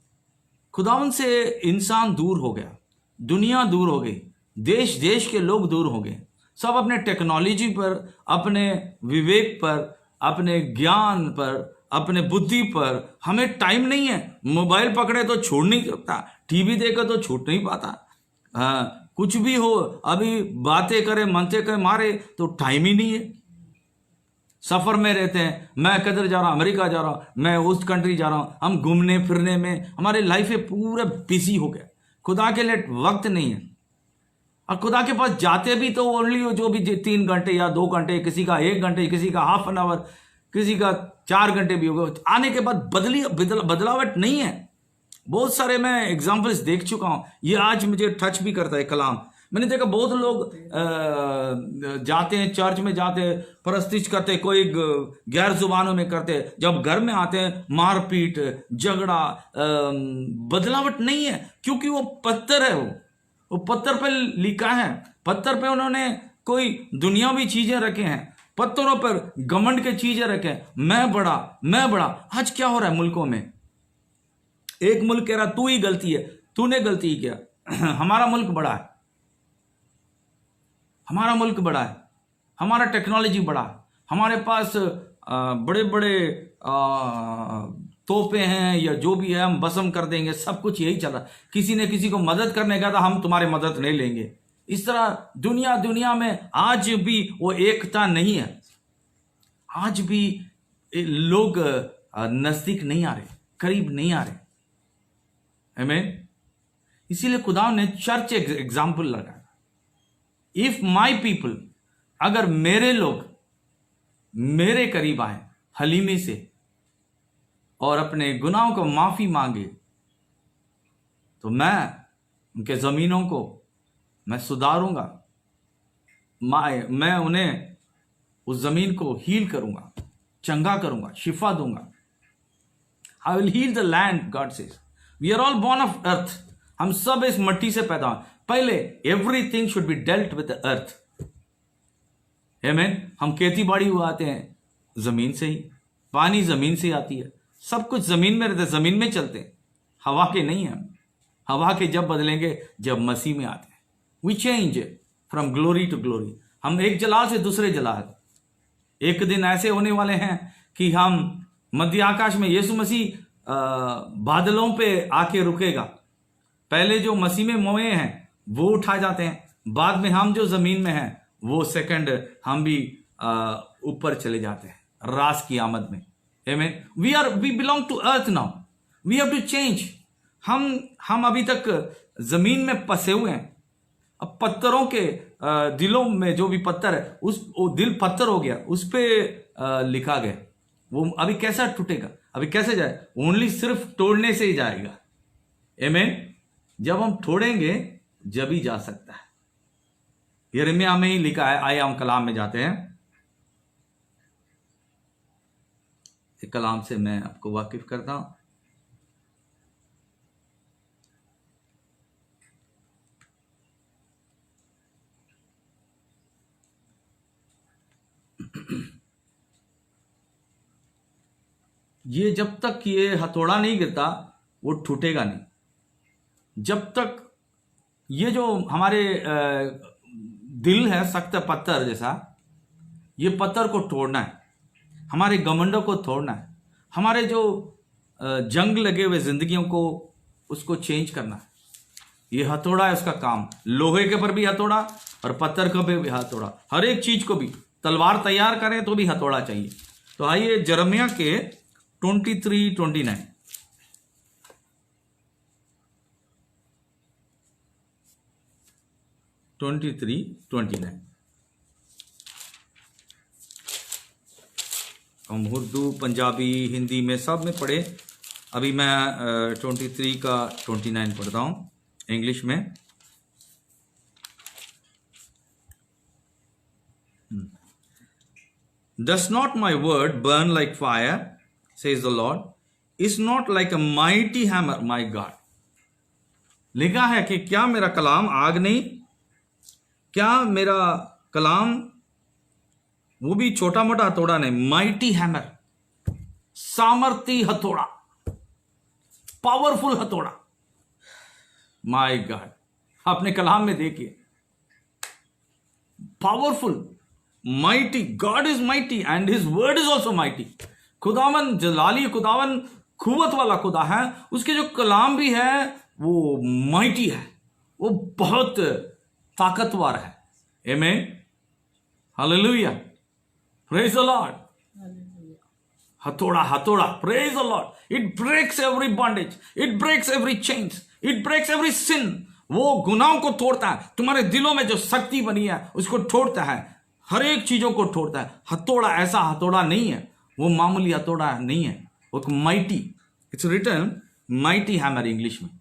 खुदावन से इंसान दूर हो गया, दुनिया दूर हो गई, देश देश के लोग दूर हो गए, सब अपने टेक्नोलॉजी पर, अपने विवेक पर, अपने ज्ञान पर, अपने बुद्धि पर। हमें टाइम नहीं है, मोबाइल पकड़े तो छोड़ नहीं सकता, टीवी देखे तो छूट नहीं पाता, हाँ कुछ भी हो, अभी बातें करे मनते करे मारे तो टाइम ही नहीं है। सफर में रहते हैं, मैं किधर जा रहा हूं, अमेरिका जा रहा हूं, मैं उस कंट्री जा रहा हूं, हम घूमने फिरने में हमारे लाइफ में पूरा बिजी हो गया, खुदा के लिए वक्त नहीं है। और खुदा के पास जाते भी तो ओनली जो भी 3 घंटे या 2 घंटे, किसी का 1 घंटे, किसी का हाफ एन आवर, किसी का 4 घंटे भी होगा, आने के बाद बदलावट नहीं है। बहुत सारे मैं एग्जाम्पल्स देख चुका हूं, ये आज मुझे टच भी करता है कलाम। मैंने देखा बहुत लोग जाते हैं, चर्च में जाते हैं, परस्तिश करते, कोई गैर जुबानों में करते, जब घर में आते हैं मारपीट, झगड़ा, बदलावट नहीं है, क्योंकि वो पत्थर है, वो पत्थर पे लिखा है, पत्थर पे उन्होंने कोई दुनियावी चीजें रखे हैं, पत्थरों पर घमंड के चीजें रखे हैं, मैं बड़ा। आज क्या हो रहा है मुल्कों में, एक मुल्क कह रहा तू ही गलती है, तूने गलती ही किया। हमारा मुल्क बड़ा है, हमारा टेक्नोलॉजी बड़ा है, हमारे पास बड़े बड़े तोपे हैं या जो भी है, हम बसम कर देंगे, सब कुछ यही चल रहा। किसी ने किसी को मदद करने का था, हम तुम्हारी मदद नहीं लेंगे। इस तरह दुनिया में आज भी वो एकता नहीं है, आज भी लोग नजदीक नहीं आ रहे, करीब नहीं आ रहे। आमीन। इसीलिए खुदा ने चर्च एग्जाम्पल लगाया, इफ माई पीपल, अगर मेरे लोग मेरे करीब आए हलीमी से और अपने गुनाहों को माफी मांगे, तो मैं उनके जमीनों को मैं सुधारूंगा, मैं उन्हें उस जमीन को हील करूंगा, चंगा करूंगा, शिफा दूंगा। I will heal the land, God says. We are all born of earth, हम सब इस मिट्टी से पैदा हुए। पहले everything should be dealt with the earth. आमीन। हम खेती बाड़ी उगाते हैं जमीन से ही, पानी जमीन से आती है, सब कुछ जमीन में रहता है, जमीन में चलते हैं, हवा के नहीं है। हवा के जब बदलेंगे, जब मसीह में आते हैं। We change from glory to glory, हम एक जलाल से दूसरे जलाल। एक दिन ऐसे होने वाले हैं कि हम मध्य आकाश में, यीशु मसीह बादलों पे आके रुकेगा। पहले जो मसीह में मोए हैं वो उठा जाते हैं, बाद में हम जो जमीन में हैं वो सेकंड हम भी ऊपर चले जाते हैं रास की आमद में। आमीन। We belong to earth now, we have to change. हम अभी तक जमीन में फंसे हुए हैं। अब पत्थरों के दिलों में जो भी पत्थर है, वो दिल पत्थर हो गया, उस पे लिखा गया, वो अभी कैसा टूटेगा, अभी कैसे जाए? ओनली सिर्फ तोड़ने से ही जाएगा। आमीन। जब हम तोड़ेंगे जब ही जा सकता है। यिर्मयाह में ही लिखा है। आइए हम कलाम में जाते हैं। कलाम से मैं आपको वाकिफ करता हूं। ये जब तक ये हथौड़ा नहीं गिरता वो टूटेगा नहीं। जब तक ये जो हमारे दिल है सख्त पत्थर जैसा, ये पत्थर को तोड़ना है, हमारे घमंडों को तोड़ना है, हमारे जो जंग लगे हुए जिंदगियों को उसको चेंज करना है। ये हथौड़ा है उसका काम। लोहे के पर भी हथौड़ा और पत्थर के पे भी हथौड़ा, हर एक चीज को भी। तलवार तैयार करें तो भी हथौड़ा चाहिए। तो आइए यिर्मयाह के 23:29 23:29 हम उर्दू, पंजाबी, हिंदी में सब में पढ़े। अभी मैं 23 का 29 पढ़ता हूँ इंग्लिश में। Does not my word burn like fire, says the Lord, is not like a mighty hammer, my God. लिखा है कि क्या मेरा कलाम आग नहीं, क्या मेरा कलाम वो भी छोटा मोटा हथौड़ा नहीं, माइटी हैमर, सामर्थी हथौड़ा, पावरफुल हथौड़ा। माय गॉड, अपने कलाम में देखिए, powerful, mighty. God is mighty and his word is also mighty. खुदावन जलाली, खुदावन कुव्वत वाला खुदा है, उसके जो कलाम भी है वो माइटी है, वो बहुत ताकतवर है। आमीन, हालेलुया, प्रेज द लॉर्ड। हथौड़ा, हथौड़ा, praise the Lord. It breaks every bondage, it breaks every chains, it breaks every sin. वो गुनाहों को तोड़ता है, तुम्हारे दिलों में जो शक्ति बनी है उसको तोड़ता है, हर एक चीजों को तोड़ता है। हथौड़ा ऐसा हथौड़ा नहीं है, वो मामूली हथौड़ा नहीं है, वो एक mighty, it's written mighty hammer English में,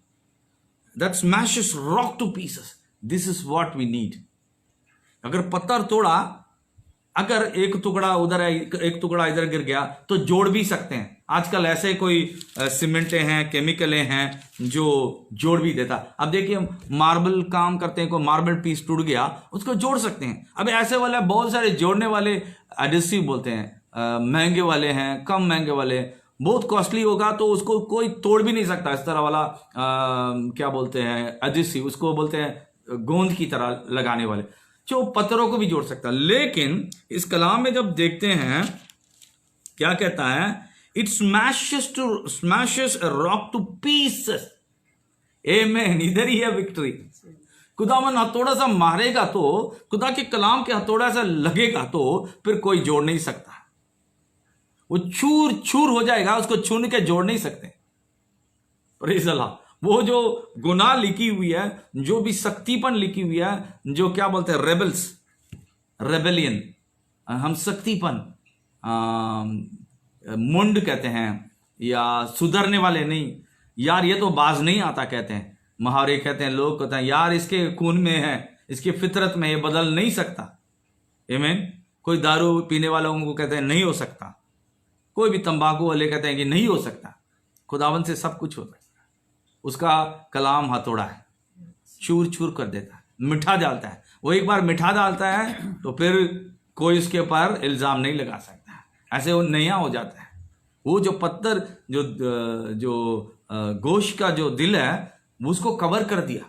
that smashes rock to pieces. This is what we need. अगर पत्थर तोड़ा, अगर एक टुकड़ा उधर है, एक टुकड़ा इधर गिर गया तो जोड़ भी सकते हैं। आजकल ऐसे कोई सीमेंटें हैं, केमिकलें हैं जो जोड़ भी देता। अब देखिए मार्बल काम करते हैं, कोई मार्बल पीस टूट गया उसको जोड़ सकते हैं। अब ऐसे वाले बहुत सारे जोड़ने वाले एडिसिव बोलते हैं, महंगे वाले हैं, कम महंगे वाले, बहुत कॉस्टली होगा तो उसको कोई तोड़ भी नहीं सकता। इस तरह वाला क्या बोलते हैं एडिसिव, उसको बोलते हैं गोंद की तरह लगाने वाले, जो पत्थरों को भी जोड़ सकता है। लेकिन इस कलाम में जब देखते हैं क्या कहता है, it smashes a rock to pieces. आमीन, इधर ही है विक्ट्री। खुदावन हथौड़ा सा मारेगा तो, खुदा के कलाम के हथौड़ा सा लगेगा तो फिर कोई जोड़ नहीं सकता, वो चूर चूर हो जाएगा, उसको छूने के जोड़ नहीं सकते। Praise Allah. वो जो गुनाह लिखी हुई है, जो भी शक्तिपन लिखी हुई है, जो क्या बोलते हैं रेबल्स, रेबेलियन, हम शक्तिपन, मुंड कहते हैं, या सुधरने वाले नहीं, यार ये तो बाज नहीं आता कहते हैं, मुहावरे कहते हैं, लोग कहते हैं यार इसके खून में है, इसकी फितरत में, ये बदल नहीं सकता। आमीन। कोई दारू पीने वालों को कहते हैं नहीं हो सकता, कोई भी तंबाकू वाले कहते हैं कि नहीं हो सकता। खुदावन से सब कुछ होता है। उसका कलाम हथौड़ा है, चूर चूर कर देता है, मिठा डालता है। वो एक बार मिठा डालता है तो फिर कोई उसके ऊपर इल्जाम नहीं लगा सकता है, ऐसे वो नया हो जाता है। वो जो पत्थर, जो गोश्त का जो दिल है, वो उसको कवर कर दिया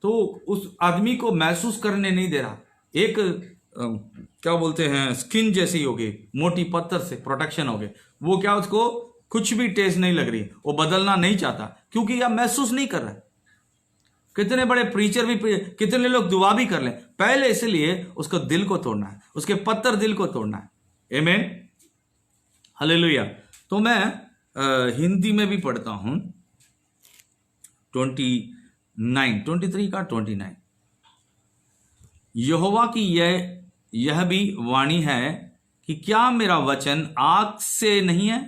तो उस आदमी को महसूस करने नहीं दे रहा। एक क्या बोलते हैं स्किन जैसी हो गई, मोटी पत्थर से प्रोटेक्शन हो गई। वो क्या, उसको कुछ भी टेस्ट नहीं लग रही, वो बदलना नहीं चाहता क्योंकि यह महसूस नहीं कर रहा है। कितने बड़े प्रीचर भी, कितने लोग दुआ भी कर लें, पहले इसलिए उसको दिल को तोड़ना है, उसके पत्थर दिल को तोड़ना है। आमीन, हालेलुया। तो मैं हिंदी में भी पढ़ता हूं 23 का 29। यहोवा की यह भी वाणी है कि क्या मेरा वचन आग से नहीं है,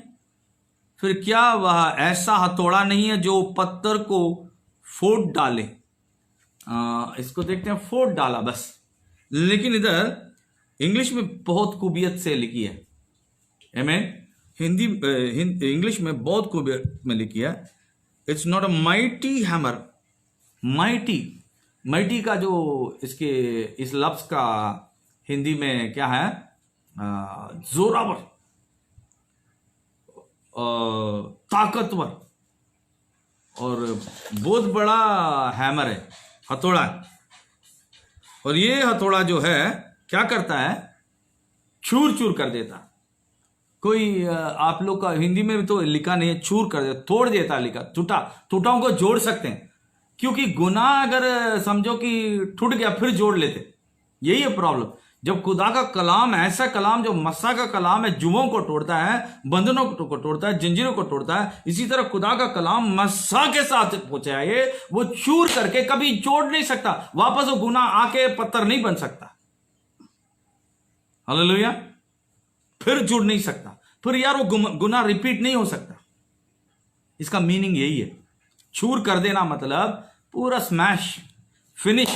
फिर क्या वह ऐसा हथौड़ा नहीं है जो पत्थर को फोड़ डाले। इसको देखते हैं, फोड़ डाला बस। लेकिन इधर इंग्लिश में बहुत खूबियत से लिखी है। आमीन। इंग्लिश में बहुत खूबियत में लिखी है, it's not a mighty hammer. Mighty का जो इसके इस लफ्ज का हिंदी में क्या है, जोरावर, ताकतवर और बहुत बड़ा हैमर है, हथौड़ा है। और ये हथौड़ा जो है क्या करता है, चूर चूर कर देता। कोई आप लोग का हिंदी में भी तो लिखा नहीं है, चूर कर देता, तोड़ देता लिखा, टूटाओं को जोड़ सकते हैं, क्योंकि गुनाह अगर समझो कि टूट गया फिर जोड़ लेते, यही है प्रॉब्लम। जब खुदा का कलाम, ऐसा कलाम जो मस्सा का कलाम है, जुओं को तोड़ता है, बंधनों को तोड़ता है, जंजीरों को तोड़ता है, इसी तरह खुदा का कलाम मस्सा के साथ पहुंचा है, वो चूर करके कभी जोड़ नहीं सकता, वापस वो गुनाह आके पत्थर नहीं बन सकता। हालेलुया। फिर जुड़ नहीं सकता, फिर यार वो गुनाह रिपीट नहीं हो सकता। इसका मीनिंग यही है, चूर कर देना मतलब पूरा स्मैश, फिनिश,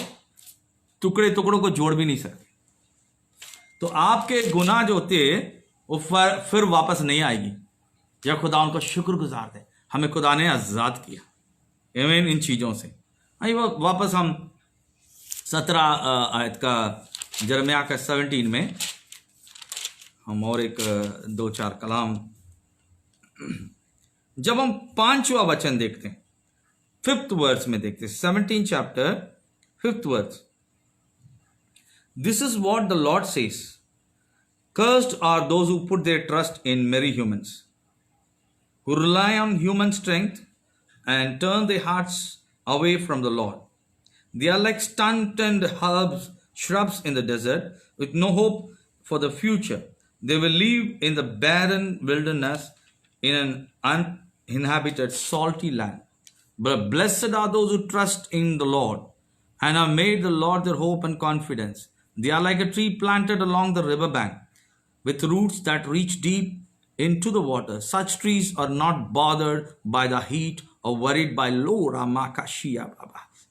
टुकड़े टुकड़ों को जोड़ भी नहीं सकते। तो आपके गुनाह जो होते वो फिर वापस नहीं आएगी। या खुदा उनको शुक्रगुजार दे, हमें खुदा ने आजाद किया आमीन इन चीजों से। आइए वापस हम 17 आयत का, यिर्मयाह का 17 में हम और एक 2-4 कलाम, जब हम 5वां वचन देखते हैं, 5th वर्स में देखते हैं, 17 chapter 5th verse. This is what the Lord says. Cursed are those who put their trust in merry humans, who rely on human strength and turn their hearts away from the Lord. They are like stunted shrubs in the desert with no hope for the future. They will live in the barren wilderness in an uninhabited salty land. But blessed are those who trust in the Lord and have made the Lord their hope and confidence. They are like a tree planted along the riverbank, with roots that reach deep into the water. Such trees are not bothered by the heat or worried by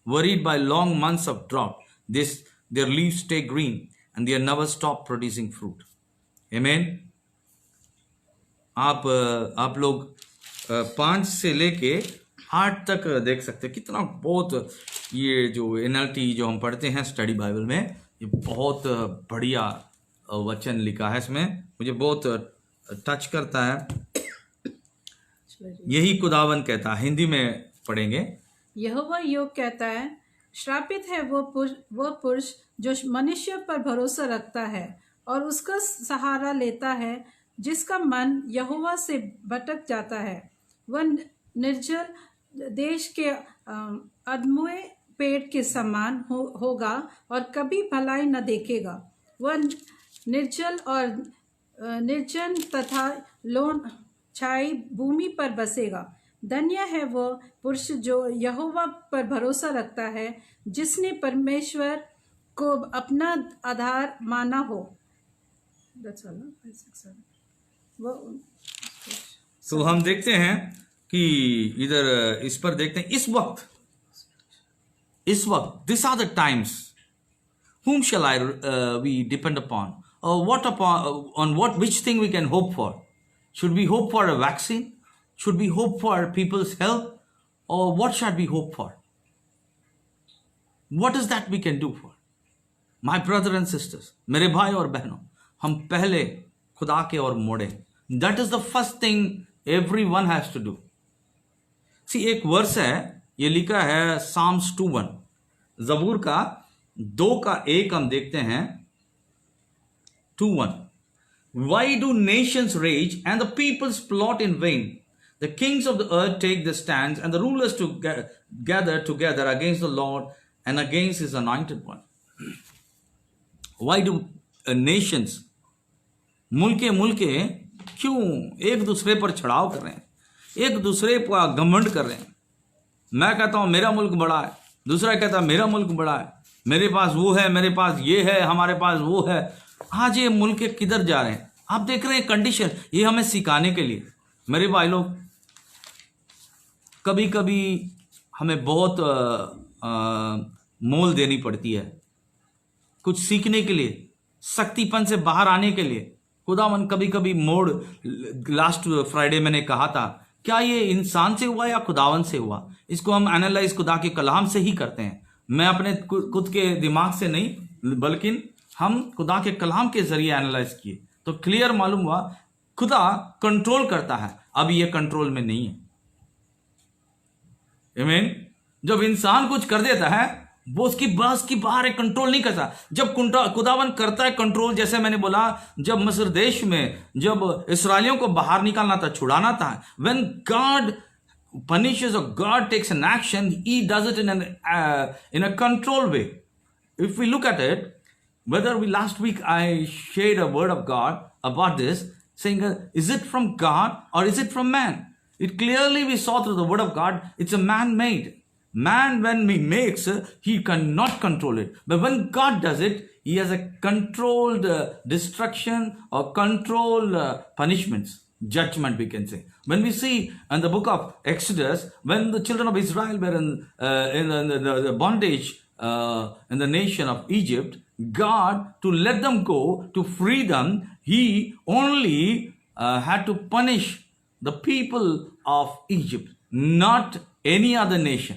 worried by long months of drought. Their leaves stay green and they never stop producing fruit. Amen. आप लोग 5 से लेके 8 तक देख सकते हैं, कितना बहुत, ये जो NLT जो हम पढ़ते हैं स्टडी बाइबल में, ये बहुत बढ़िया वचन लिखा है इसमें, मुझे बहुत टच करता है। यही खुदावन कहता है, हिंदी में पढ़ेंगे। यहोवा योग कहता है, श्रापित है वो पुरुष जो मनुष्य पर भरोसा रखता है और उसका सहारा लेता है, जिसका मन यहोवा से भटक जाता है। वह निर्जल देश के अधमुए पेड़ के समान होगा और कभी भलाई न देखेगा। वह निर्जल और निर्जन तथा लोन छाई भूमि पर बसेगा। धन्य है वो पुरुष जो यहोवा पर भरोसा रखता है, जिसने परमेश्वर को अपना आधार माना हो। तो हम देखते हैं कि इधर इस पर देखते हैं, इस वक्त these are the times, whom shall we depend upon, or which thing we can hope for? Should we hope for a vaccine? Should we hope for people's health? Or what should we hope for? What is that we can do for? My brother and sisters, मेरे भाई और बहनों, हम पहले खुदा के ओर मोड़े। That is the first thing everyone has to do. See, एक वर्स है, ये लिखा है Psalms 2:1, जबूर का 2:1 हम देखते हैं। 2:1, Why do nations rage and the peoples plot in vain? The kings of the earth take their stands and the rulers gather together against the Lord and against his anointed one. Why do nations, मुल्के क्यों एक दूसरे पर चढ़ाव कर रहे हैं, एक दूसरे पर घमंड कर रहे हैं? मैं कहता हूं मेरा मुल्क बड़ा है, दूसरा कहता है मेरा मुल्क बड़ा है, मेरे पास वो है, मेरे पास ये है, हमारे पास वो है। आज ये मुल्क किधर जा रहे हैं? आप देख रहे हैं कंडीशन, ये हमें सिखाने के लिए। मेरे भाई लोग, कभी कभी हमें बहुत मोल देनी पड़ती है कुछ सीखने के लिए, शक्तिपन से बाहर आने के लिए। खुदावन कभी कभी मोड़, लास्ट फ्राइडे मैंने कहा था, क्या ये इंसान से हुआ या खुदावन से हुआ? इसको हम एनालाइज खुदा के कलाम से ही करते हैं। मैं अपने खुद के दिमाग से नहीं, बल्कि हम खुदा के कलाम के जरिए एनालाइज किए तो क्लियर मालूम हुआ खुदा कंट्रोल करता है, अब ये कंट्रोल में नहीं है। आमीन। जब इंसान कुछ कर देता है वो उसकी बस की बाहर है, कंट्रोल नहीं करता। जब खुदावन करता है कंट्रोल, जैसे मैंने बोला जब मिस्र देश में जब इसराइलियों को बाहर निकालना था, छुड़ाना था, when God punishes or God takes an action, he does it in a control way. If we look at it, whether last week I shared a word of God about this, saying is it from God or is it from man? It clearly we saw through the word of God, it's a man-made. Man, when he makes, he cannot control it. But when God does it, he has a controlled destruction or controlled punishments, judgment we can say. When we see in the book of Exodus, when the children of Israel were in the bondage in the nation of Egypt, God, to let them go, to free them, he only had to punish the people of Egypt, not any other nation.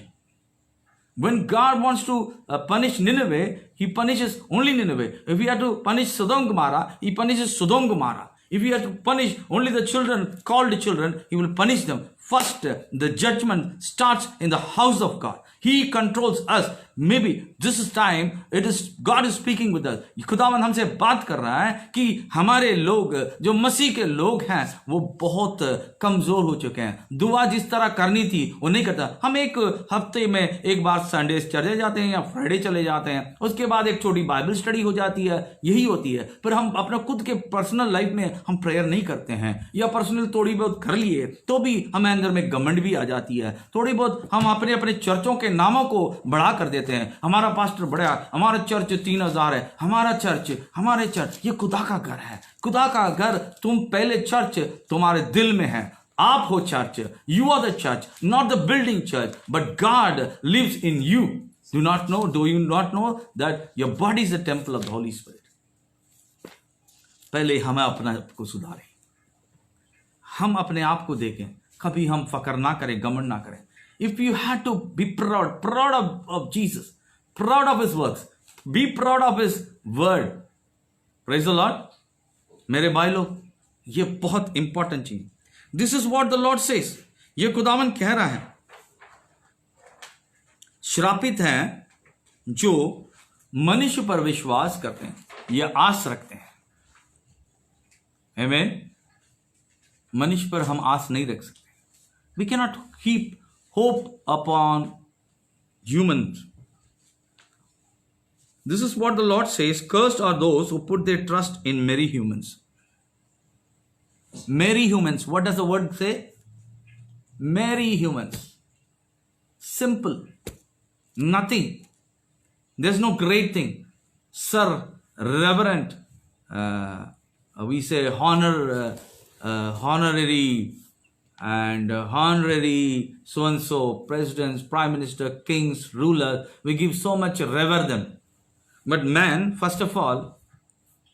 When God wants to punish Nineveh, he punishes only Nineveh. If he had to punish Sodom and Gomorrah, he punishes Sodom and Gomorrah. If he had to punish only the children, called children, he will punish them. First, the judgment starts in the house of God. He controls us. Maybe this is time, it is God is speaking with us. खुदावन हमसे बात कर रहा है कि हमारे लोग जो मसीह के लोग हैं वो बहुत कमजोर हो चुके हैं। दुआ जिस तरह करनी थी वो नहीं करता। हम एक हफ्ते में एक बार संडे चले जाते हैं या फ्राइडे चले जाते हैं, उसके बाद एक छोटी बाइबल स्टडी हो जाती है, यही होती है। पर हम अपना खुद के पर्सनल लाइफ में हम प्रेयर नहीं करते हैं, या पर्सनल थोड़ी बहुत कर लिए तो भी हमें अंदर में घमंड भी आ जाती है। थोड़ी बहुत हम अपने अपने चर्चों के नामों को बढ़ा कर देते हैं। हमारा पास्टर बड़ा, हमारा चर्च 3000 है, हमारे चर्च ये खुदा का घर है। खुदा का घर, तुम पहले चर्च तुम्हारे दिल में है। आप हो church, you are the church, not the building church, but God lives in you. Do you not know that your body is the temple of the Holy Spirit. पहले हमें अपना को सुधारें, हम अपने आप को देखें, कभी हम फकर ना करें, घमंड ना करें। If you had to be proud of Jesus, proud of his works, be proud of his word. Praise the Lord. मेरे भाई लोग, ये बहुत इंपॉर्टेंट चीज। This is what the Lord says. ये खुदावन कह रहा है, श्रापित हैं जो मनुष्य पर विश्वास करते हैं या आस रखते हैं। Amen. मनुष्य पर हम आस नहीं रख सकते। We cannot keep hope upon humans. This is what the Lord says, cursed are those who put their trust in merry humans. Merry humans, what does the word say? Merry humans. Simple. Nothing. There's no great thing. Sir, reverend, we say honorary and honorary so-and-so, presidents, prime minister, kings, rulers, we give so much revere them. But man, first of all,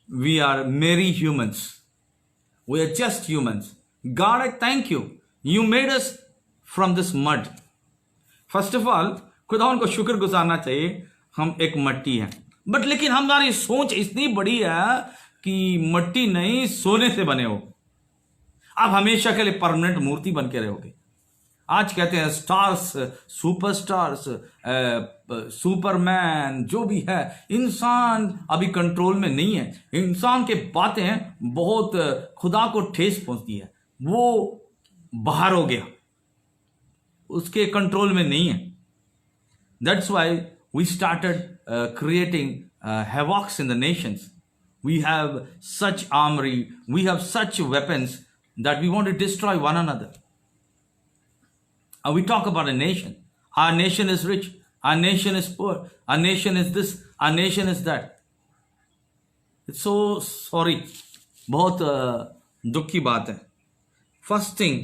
we are merry humans. We are just humans. God, I thank you. You made us from this mud. First of all, खुदावन को शुक्र गुजारना चाहिए, हम एक मट्टी हैं। But लेकिन हमारी सोच इतनी बड़ी है कि मट्टी नहीं, सोने से बने हो, आप हमेशा के लिए परमानेंट मूर्ति बन के रहोगे। आज कहते हैं स्टार्स, सुपरस्टार्स, सुपरमैन, जो भी है, इंसान अभी कंट्रोल में नहीं है। इंसान के बातें बहुत खुदा को ठेस पहुंचती है, वो बाहर हो गया, उसके कंट्रोल में नहीं है। That's why we started creating havocs in the nations. We have such armory, we have such weapons that we want to destroy one another. And we talk about a nation. Our nation is rich, our nation is poor, our nation is this, our nation is that. It's so sorry. बहुत दुख की बात है। First thing,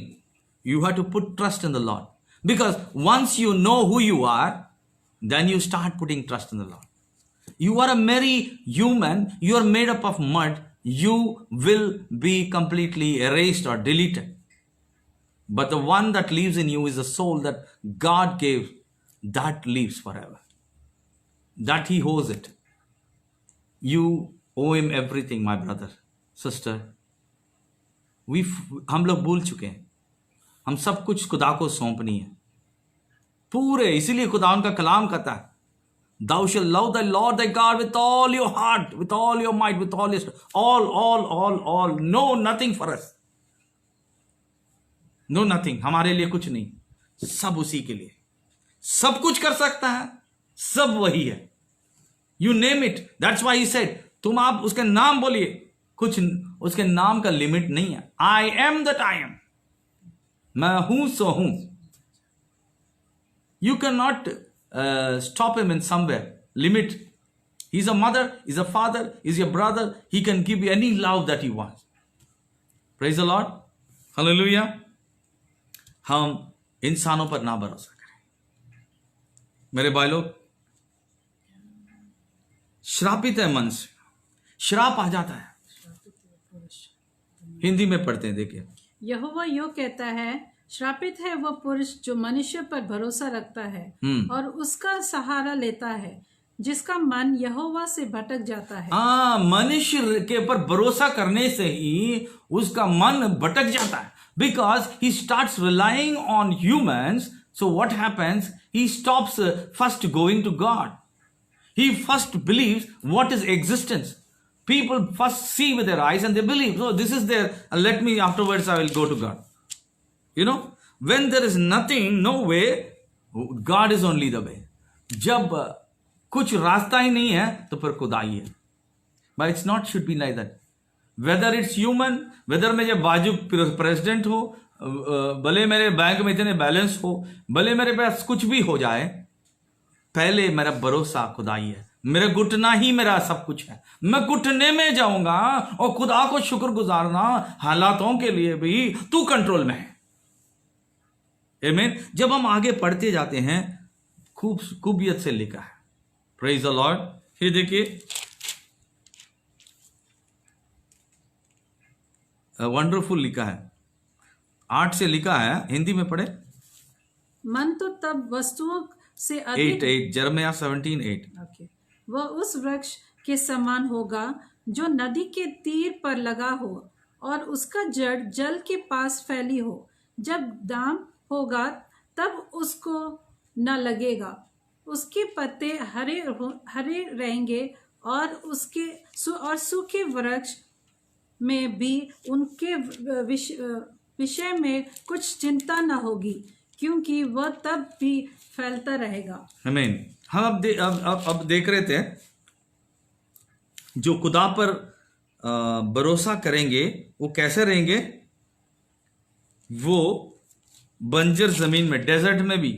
you have to put trust in the Lord. Because once you know who you are, then you start putting trust in the Lord. You are a merry human, you are made up of mud, you will be completely erased or deleted. But the one that lives in you is the soul that God gave, that lives forever. That He holds it. You owe him everything, my brother, sister. हम लोग भूल चुके हैं, हम सब कुछ खुदा को सौंपनी है पूरे। इसीलिए खुदा उनका कलाम कहता है, thou shall love thy Lord thy God with all your heart, with all your might, with all your all, no nothing for us, no nothing, हमारे लिए कुछ नहीं, सब उसी के लिए, सब कुछ कर सकता है, सब वही है। You name it, that's why he said, तुम आप उसके नाम बोलिए, कुछ उसके नाम का लिमिट नहीं है। I am that I am, मैं हूं सो हूं। You cannot stop him in somewhere, limit. He's a mother, he's a father, he's your brother, he can give you any love that he wants. Praise the Lord, hallelujah। हम इंसानों पर ना भरोसा करें मेरे भाई लोग। श्रापित है मन से, श्राप आ जाता है। हिंदी में पढ़ते हैं, देखिए। यहोवा यो कहता है, श्रापित है वह पुरुष जो मनुष्य पर भरोसा रखता है और उसका सहारा लेता है, जिसका मन यहोवा से भटक जाता है। मनुष्य के ऊपर भरोसा करने से ही उसका मन भटक जाता है, because he starts relying on humans. So what happens? He stops first going to God. He first believes what is existence. People first see with their eyes and they believe, so this is there, let me, afterwards I will go to God. You know, when there is nothing, no way, God is only the way. जब कुछ रास्ता ही नहीं है तो फिर खुदा ही है। But it's not should be like that. Whether it's human, whether मेरे बाजू प्रेसिडेंट हो, भले मेरे बैंक में इतने बैलेंस हो, भले मेरे पास कुछ भी हो जाए, पहले मेरा भरोसा खुदा ही है। मेरा घुटना ही मेरा सब कुछ है। मैं घुटने में जाऊंगा और खुदा को शुक्र गुजारना हालातों के लिए भी तू कंट्रोल में है। आमीन। जब हम आगे पढ़ते जाते हैं, खूबियत से लिखा है। Praise the Lord. ये देखिए, वंडरफुल लिखा है, 8 से लिखा है, हिंदी में पढ़े। मन तो तब वस्तुओं से अधिक 8 जरमिया 17:8। ओके। वह उस वृक्ष के समान होगा जो नदी के तीर पर लगा हो और उसका जड़ जल के पास फैली हो। जब दाम होगा तब उसको न लगेगा, उसके पत्ते हरे रहेंगे और उसके और सूखे वृक्ष में भी उनके विषय में कुछ चिंता न होगी, क्योंकि वह तब भी फैलता रहेगा। आमीन। हम अब देख रहे थे, जो खुदा पर भरोसा करेंगे वो कैसे रहेंगे। वो बंजर जमीन में, डेजर्ट में भी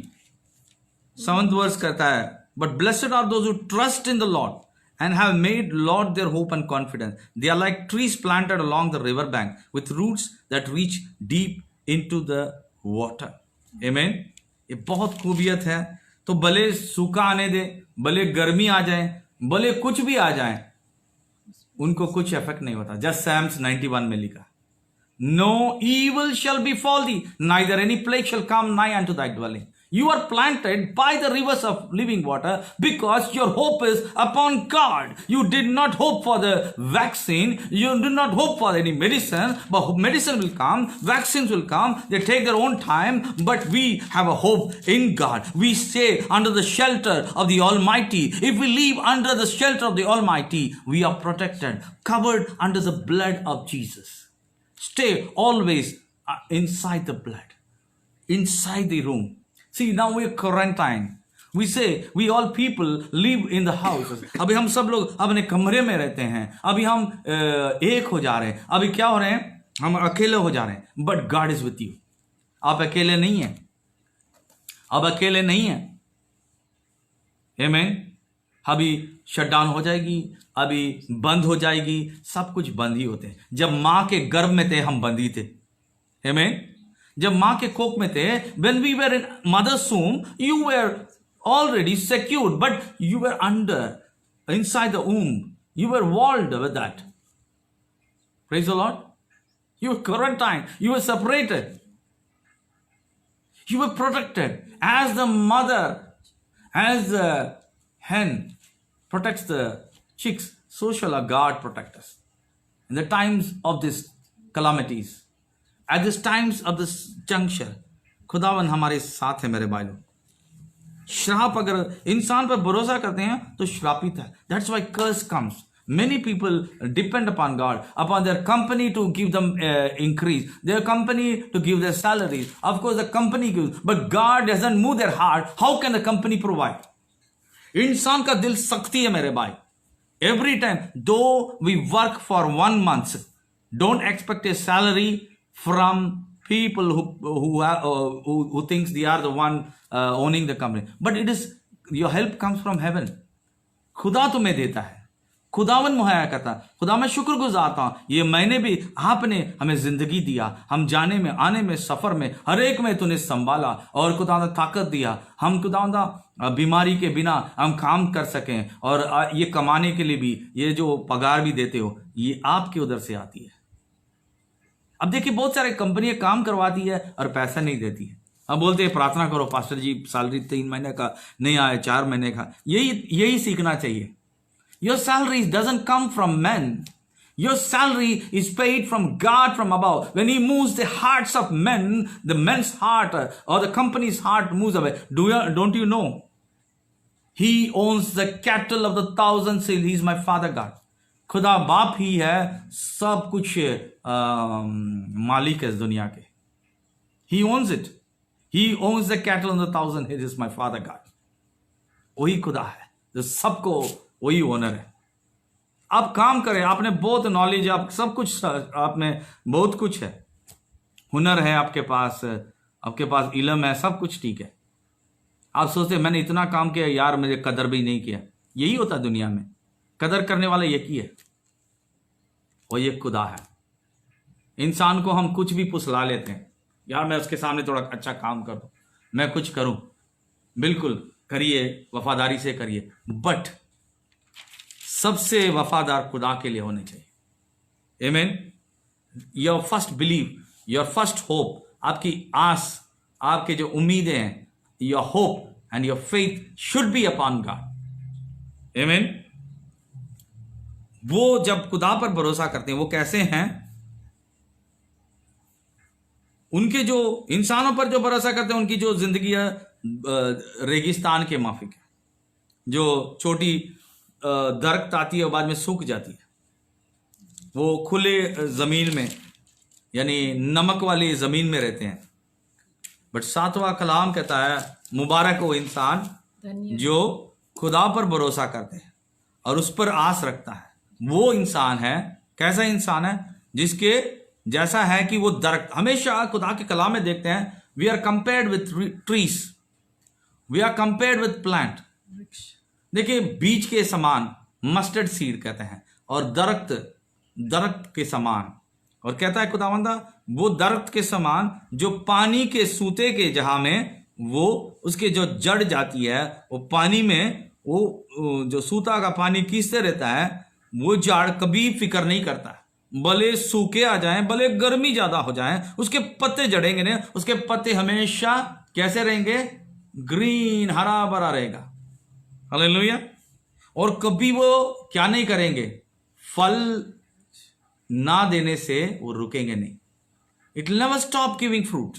7th वर्स कहता है, but blessed are those who trust in the Lord and have made Lord their hope and confidence. They are like trees planted along the river bank with roots that reach deep into the water. Amen. ये बहुत खूबियत है। तो भले सूखा आने दे, भले गर्मी आ जाए, भले कुछ भी आ जाए, उनको कुछ इफेक्ट नहीं होता। जस्ट Psalms 91 में लिखा, No evil shall befall thee, neither any plague shall come nigh unto thy dwelling. You are planted by the rivers of living water because your hope is upon God. You did not hope for the vaccine. You did not hope for any medicine, but medicine will come, vaccines will come. They take their own time, but we have a hope in God. We stay under the shelter of the Almighty. If we live under the shelter of the Almighty, we are protected, covered under the blood of Jesus. Stay always inside the blood, inside the room. See, now we are quarantined. We say we all people live in the houses. अभी हम सब लोग अपने कमरे में रहते हैं। अभी हम एक हो जा रहे हैं। अभी क्या हो रहे हैं? हम अकेले हो जा रहे हैं। But God is with you. आप अकेले नहीं हैं। अब अकेले नहीं हैं। Amen. अभी शटडाउन हो जाएगी, अभी बंद हो जाएगी, सब कुछ बंद ही होते हैं। जब माँ के गर्भ में थे हम बंद ही थे। Amen. जब माँ के कोख में थे, when we were in mother's womb, you were already secured, but you were inside the womb. You were walled with that. Praise the Lord. You were quarantined. You were separated. You were protected. As the mother, as the hen protects the chicks, so shall our God protect us. In the times of these calamities, at this times of this juncture, खुदावन हमारे साथ है मेरे भाइयों. श्राप अगर इंसान पर भरोसा करते हैं तो श्रापित है. That's why curse comes. Many people depend upon God, upon their company to give them increase, their company to give their salaries. Of course, the company gives, but God doesn't move their heart. How can the company provide? इंसान का दिल सख्ती है मेरे भाई. Every time, though we work for 1 month, don't expect a salary from people who thinks they are the one owning the company. But it is your help comes from heaven. खुदा तुम्हें देता है, खुदावन मुहैया करता. खुदा मैं शुक्रगुजार था, ये महीने भी आपने हमें जिंदगी दिया, हम जाने में आने में सफर में हर एक में तूने संभाला और खुदा ने ताकत दिया. हम खुदा बीमारी के बिना हम काम कर सकें और ये कमाने के लिए भी ये जो पगार भी देते हो ये आपके उधर से आती है. अब देखिए बहुत सारे कंपनियां काम करवाती है और पैसा नहीं देती है. अब बोलते हैं प्रार्थना करो पास्टर जी, सैलरी 3 महीने का नहीं आया, 4 महीने का. यही सीखना चाहिए. Your salary doesn't come from men. Your salary is paid from God from above. When He moves the hearts of men, the men's heart or the company's heart moves away. Don't you know? He owns the cattle of the thousands hills. He is my Father God. खुदा बाप ही है, सब कुछ मालिक है इस दुनिया के. He owns it. He owns the cattle on the 1,000 hills. He is my Father God. वही खुदा है जो सबको वही ओनर है. आप काम करें, आपने बहुत नॉलेज, आप सब कुछ, आप में बहुत कुछ है, हुनर है आपके पास इल्म है, सब कुछ ठीक है. आप सोचते मैंने इतना काम किया यार, मुझे कदर भी नहीं किया. यही होता दुनिया में. कदर करने वाला एक ही है, और ये खुदा है. इंसान को हम कुछ भी पुसला लेते हैं, यार मैं उसके सामने थोड़ा अच्छा काम करूं, मैं कुछ करूं. बिल्कुल करिए, वफादारी से करिए, बट सबसे वफादार खुदा के लिए होने चाहिए. आमीन. Your first believe, your first hope, आपकी आस, आपके जो उम्मीदें हैं, your hope and your faith should be upon God. आमीन. वो जब खुदा पर भरोसा करते हैं, वो कैसे हैं? उनके जो इंसानों पर जो भरोसा करते हैं, उनकी जो जिंदगी है रेगिस्तान के माफिक है. जो छोटी दरख्त आती है और बाद में सूख जाती है, वो खुले जमीन में यानी नमक वाली जमीन में रहते हैं. बट 7वां कलाम कहता है मुबारक वो इंसान जो खुदा पर भरोसा करते हैं और उस पर आस रखता है. वो इंसान है, कैसा इंसान है? जिसके जैसा है कि वो दरख्त. हमेशा खुदा के कलाम में देखते हैं we are compared with trees, we are compared with plant. देखिए बीज के समान, मस्टर्ड सीड कहते हैं, और दरख्त के समान. और कहता है खुदावंदा वो दरख्त के समान जो पानी के सूते के जहां में वो उसके जो जड़ जाती है, वो पानी में वो जो सूता का पानी खींचते रहता है, वो जड़ कभी फिक्र नहीं करता. भले सूखे आ जाएं, भले गर्मी ज्यादा हो जाए, उसके पत्ते जड़ेंगे नहीं, उसके पत्ते हमेशा कैसे रहेंगे? ग्रीन, हरा भरा रहेगा. हालेलुया. और कभी वो क्या नहीं करेंगे? फल ना देने से वो रुकेंगे नहीं. It will never stop giving fruit,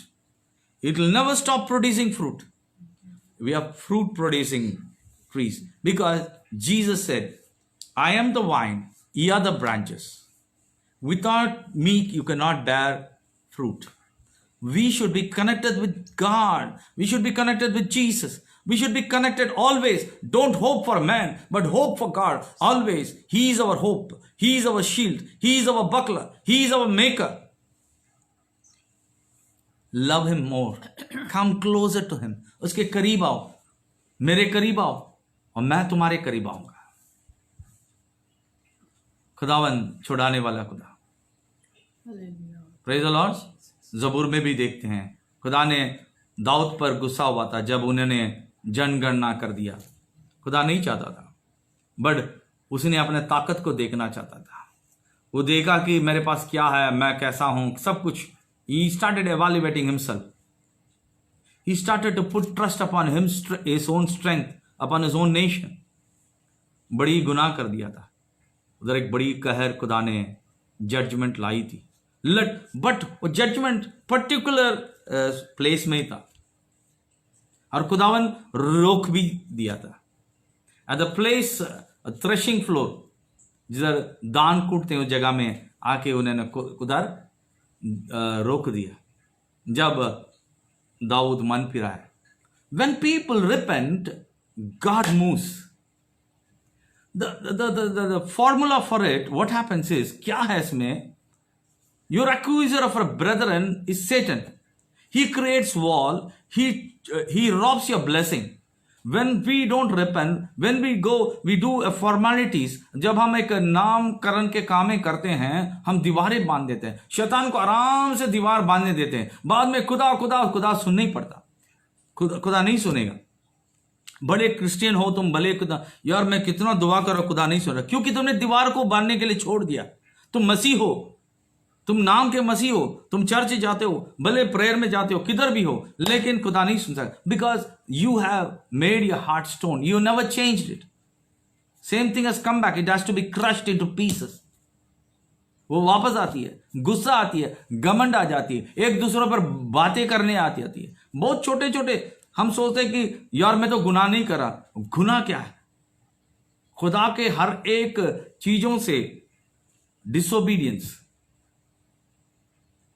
it will never stop producing fruit. We are fruit producing trees because Jesus said I am the vine, ye are the branches. Without me you cannot bear fruit. We should be connected with God. We should be connected with Jesus. We should be connected always. Don't hope for man, but hope for God. Always. He is our hope. He is our shield. He is our buckler. He is our maker. Love him more. Come closer to him. उसके करीब आओ, मेरे करीब आओ, और मैं तुम्हारे करीब आऊंगा. खुदावन छुड़ाने वाला खुदा. Praise the Lord. ज़बूर में भी देखते हैं खुदा ने दाऊद पर गुस्सा हुआ था जब उन्होंने जनगणना कर दिया. खुदा नहीं चाहता था, बट उसने अपने ताकत को देखना चाहता था. वो देखा कि मेरे पास क्या है, मैं कैसा हूं, सब कुछ. He started evaluating himself. He started to put trust upon his own strength, upon his own nation. बड़ी गुनाह कर दिया था. उधर एक बड़ी कहर खुदा ने जजमेंट लाई थी, बट वो जजमेंट पर्टिकुलर प्लेस में ही था और खुदावन रोक भी दिया था। At the place threshing floor, जिधर दान कूटते हैं, उस जगह में आके उन्होंने उधर रोक दिया जब दाऊद मन फिरा है। When people repent, God moves. The formula for it, what happens is, क्या है इसमें? Your accuser of our brethren is Satan. He creates wall. He robs your blessing. When we don't repent, when we do formalities, जब हम एक नामकरण के कामें करते हैं, हम दीवारें बांध देते हैं, शैतान को आराम से दीवार बांधने देते हैं। बाद में खुदा सुन नहीं पड़ता, खुदा नहीं सुनेगा। बड़े क्रिश्चियन हो तुम, भले खुदा यार मैं कितना दुआ करो, खुदा नहीं सुन रहा, क्योंकि तुमने दीवार को बांधने के लिए छोड़ दिया। तुम मसीह हो, तुम नाम के मसीह हो, तुम चर्च जाते हो, भले प्रेयर में जाते हो, किधर भी हो, लेकिन खुदा नहीं सुन सकता, because you have made your heart stone, you never changed it. Same thing has come back, it has to be crushed into pieces. वो वापस आती है, गुस्सा आती है, घमंड आ जाती है, एक दूसरों पर बातें करने आती है। बहुत छोटे छोटे हम सोचते हैं कि यार मैं तो गुनाह नहीं करा। गुनाह क्या है? खुदा के हर एक चीजों से disobedience.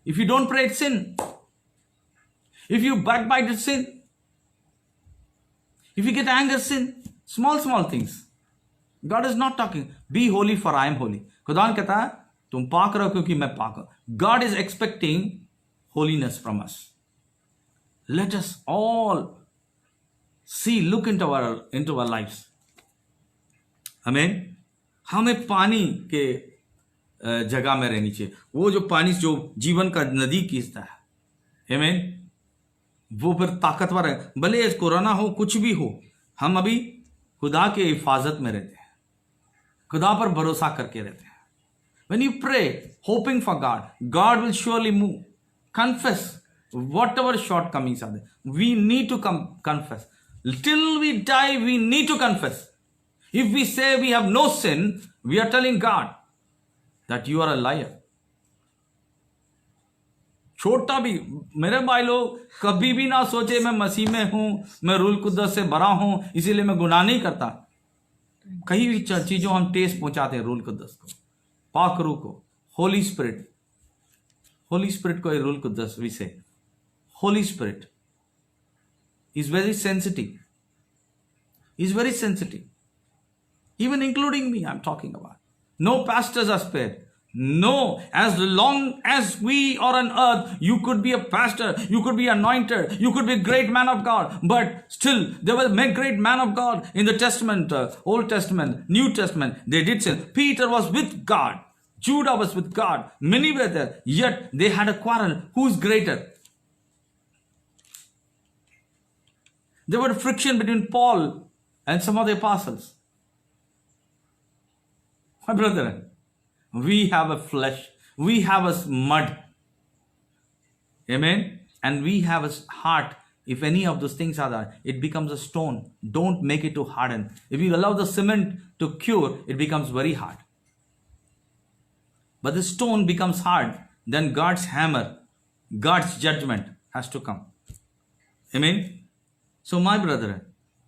If you don't pray, it's sin. If you backbite, it's sin. If you get anger, sin. Small things. God is not talking be holy for I am holy. खुदा कहता है तुम पाक रहो क्योंकि मैं पाक हूं। God is expecting holiness from us. Let us all look into our lives. हमें पानी के जगह में रहनी चाहिए। वो जो पानी जो जीवन का नदी खींचता है, वो फिर ताकतवर है। भले कोरोना हो, कुछ भी हो, हम अभी खुदा के हिफाजत में रहते हैं, खुदा पर भरोसा करके रहते हैं। When you pray, hoping for God, God will surely move. Confess whatever shortcomings are there. We need to confess. Till we die, we need to confess. If we say we have no sin, we are telling God that you are a liar. छोटा भी मेरे भाई लोग कभी भी ना सोचे मैं मसीह में हूं, मैं रूल कुद्दस से भरा हूं, इसीलिए मैं गुनाह नहीं करता। कई भी चीजों हम टेस्ट पहुंचाते हैं रूल कुद्दस को, पाक रूह को, होली स्पिरिट को रूल कुद्दस भी से। Holy Spirit is very sensitive. Is very sensitive. Even including me, I'm talking about. No pastors are spared. No, as long as we are on earth, you could be a pastor, you could be anointed, you could be a great man of God. But still, there were many great men of God in the Testament, Old Testament, New Testament. They did sin. Peter was with God. Judah was with God. Many were there. Yet they had a quarrel. Who is greater? There was friction between Paul and some of the apostles. My brethren, we have a flesh, we have a mud, amen, and we have a heart. If any of those things are there, it becomes a stone. Don't make it to harden. If you allow the cement to cure, it becomes very hard. But the stone becomes hard, then God's hammer, God's judgment has to come. Amen. So, my brethren,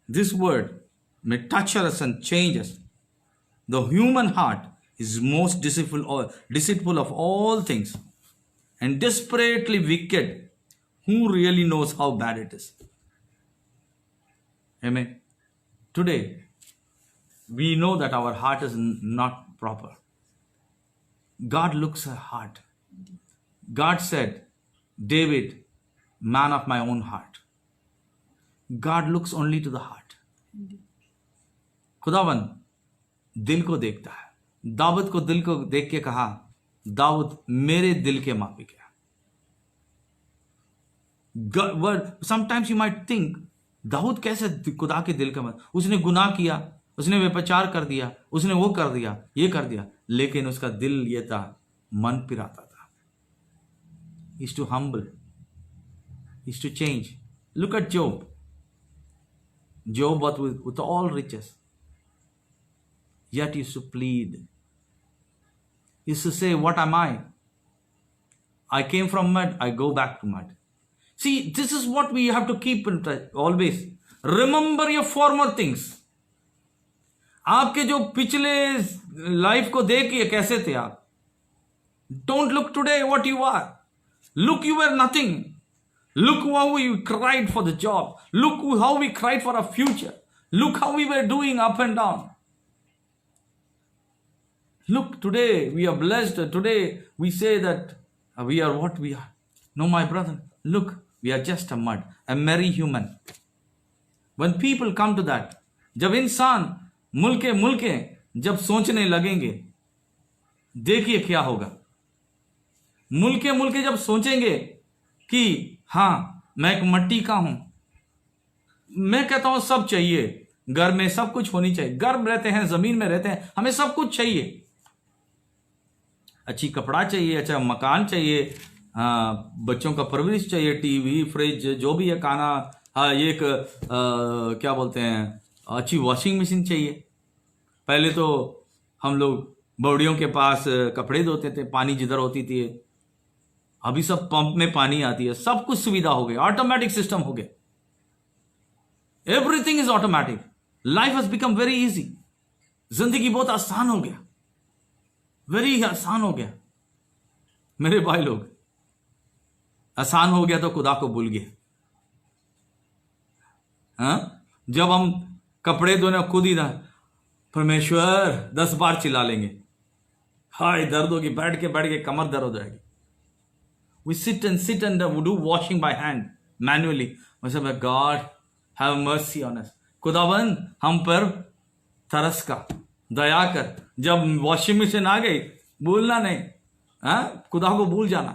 this word may touch us and change us. The human heart is most deceitful of all things and desperately wicked. Who really knows how bad it is? Amen. Today, we know that our heart is not proper. God looks at heart. God said, David, man of my own heart. God looks only to the heart. खुदावन दिल को देखता है। दाऊद को दिल को देख के कहा, दाऊद मेरे दिल के माफिक है। Sometimes you might think, Dawood कैसे खुदा के दिल का माफिक? उसने गुनाह किया, उसने व्यभिचार कर दिया, उसने वो कर दिया, ये कर दिया, लेकिन उसका दिल ये था, मन पिराता था। He's too humble. He's to change. Look at Job. Job was with all riches, yet used to plead is to say, what am I came from mud, I go back to mud. See, this is what we have to keep in touch always. Remember your former things. आपके जो पिछले life को देखिए कैसे थे आप. Don't look today what you are. Look, you were nothing. Look how we cried for the job. Look how we cried for our future. Look how we were doing up and down. Look, today we are blessed. Today we say that we are what we are. No, my brother, look, we are just a mud, a merry human. When people come to that, जब इंसान मुल्के जब सोचने लगेंगे, देखिए क्या होगा. मुल्के जब सोचेंगे कि हाँ मैं एक मट्टी का हूं, मैं कहता हूं सब चाहिए, घर में सब कुछ होनी चाहिए, घर में रहते हैं, जमीन में रहते हैं, हमें सब कुछ चाहिए. अच्छी कपड़ा चाहिए, अच्छा मकान चाहिए, बच्चों का परवरिश चाहिए, टीवी, फ्रिज, जो भी है, खाना, एक क्या बोलते हैं, अच्छी वॉशिंग मशीन चाहिए. पहले तो हम लोग बौड़ियों के पास कपड़े धोते थे, पानी जिधर होती थी. अभी सब पंप में पानी आती है, सब कुछ सुविधा हो गई, ऑटोमेटिक सिस्टम हो गया. Everything is automatic. Life has become very easy. जिंदगी बहुत आसान हो गया, वेरी आसान हो गया. मेरे भाई लोग, आसान हो गया तो खुदा को भूल गए. जब हम कपड़े धोने खुद ही परमेश्वर 10 बार चिल्ला लेंगे, हाय दर्द होगी, बैठ के कमर दर्द हो जाएगी. We sit and do washing by hand manually. I say, God, have mercy on us. खुदावन हम पर तरस का, दया कर. जब वॉशिंग मशीन आ गई, भूलना नहीं, खुदा को भूल जाना.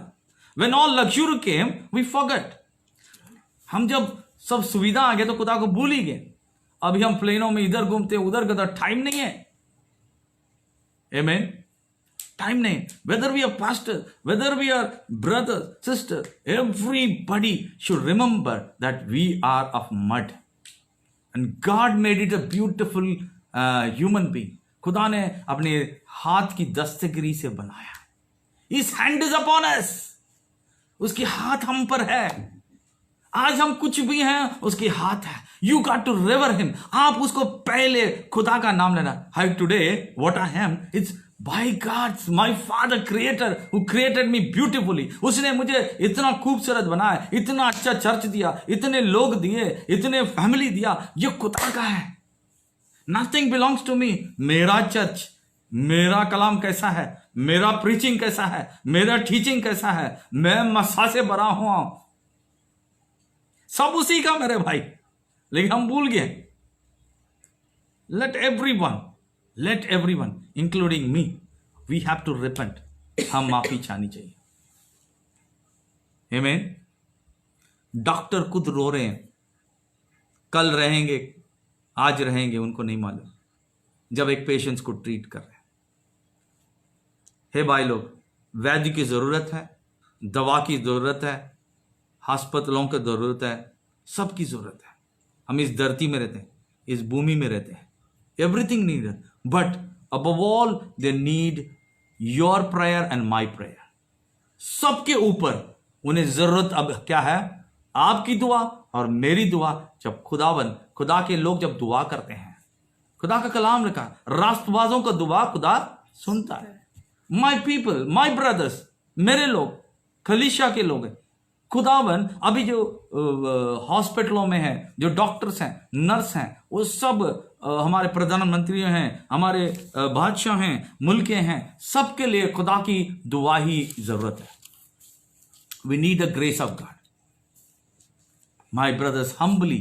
When all luxury came, we forgot. हम जब सब सुविधा आ गए तो खुदा को भूल ही गए. अभी हम प्लेनों में इधर घूमते उधर गए, टाइम नहीं है. Amen. Time nahi. Whether we are pastors, whether we are brothers, sisters, everybody should remember that we are of mud. And God made it a beautiful human being. खुदा ने अपने हाथ की दस्तगिरी से बनाया. His hand is upon us. उसकी हाथ हम पर है. आज हम कुछ भी हैं, उसके हाथ है. You got to revere him. आप उसको पहले खुदा का नाम लेना. How today, what I am, it's by God's, my Father Creator who created me beautifully. उसने मुझे इतना खूबसूरत बनाया, इतना अच्छा चर्च दिया, इतने लोग दिए, इतने फैमिली दिया. ये खुदा का है. Nothing belongs to me. मेरा चर्च, मेरा कलाम कैसा है, मेरा प्रीचिंग कैसा है, मेरा टीचिंग कैसा है, मैं मसा से भरा हुआ, सब उसी का मेरे भाई. लेकिन हम भूल गए. Let everyone, including me, we have to repent. हम माफी चाहनी चाहिए. Amen. डॉक्टर खुद रो रहे हैं, कल रहेंगे, आज रहेंगे, उनको नहीं मालूम, जब एक पेशेंट्स को ट्रीट कर रहे हैं. हे भाई लोग, वैद्य की जरूरत है, दवा की जरूरत है, अस्पतालों की जरूरत है, सबकी जरूरत है. हम इस धरती में रहते हैं, इस भूमि में रहते हैं. Everything need, but above all they need your prayer and my prayer. सबके ऊपर उन्हें जरूरत अब क्या है? आपकी दुआ और मेरी दुआ. जब खुदा के लोग जब दुआ करते हैं, खुदा का कलाम लिखा, राष्ट्रवादों का दुआ खुदा सुनता है. माई पीपल, माई ब्रदर्स, मेरे लोग, खलीशा के लोग हैं. खुदावन अभी जो हॉस्पिटलों में हैं, जो डॉक्टर्स हैं, नर्स हैं, वो सब हमारे प्रधानमंत्री हैं, हमारे बादशाह हैं, मुल्के हैं, सबके लिए खुदा की दुआ ही जरूरत है. We need the grace of God. My brothers, humbly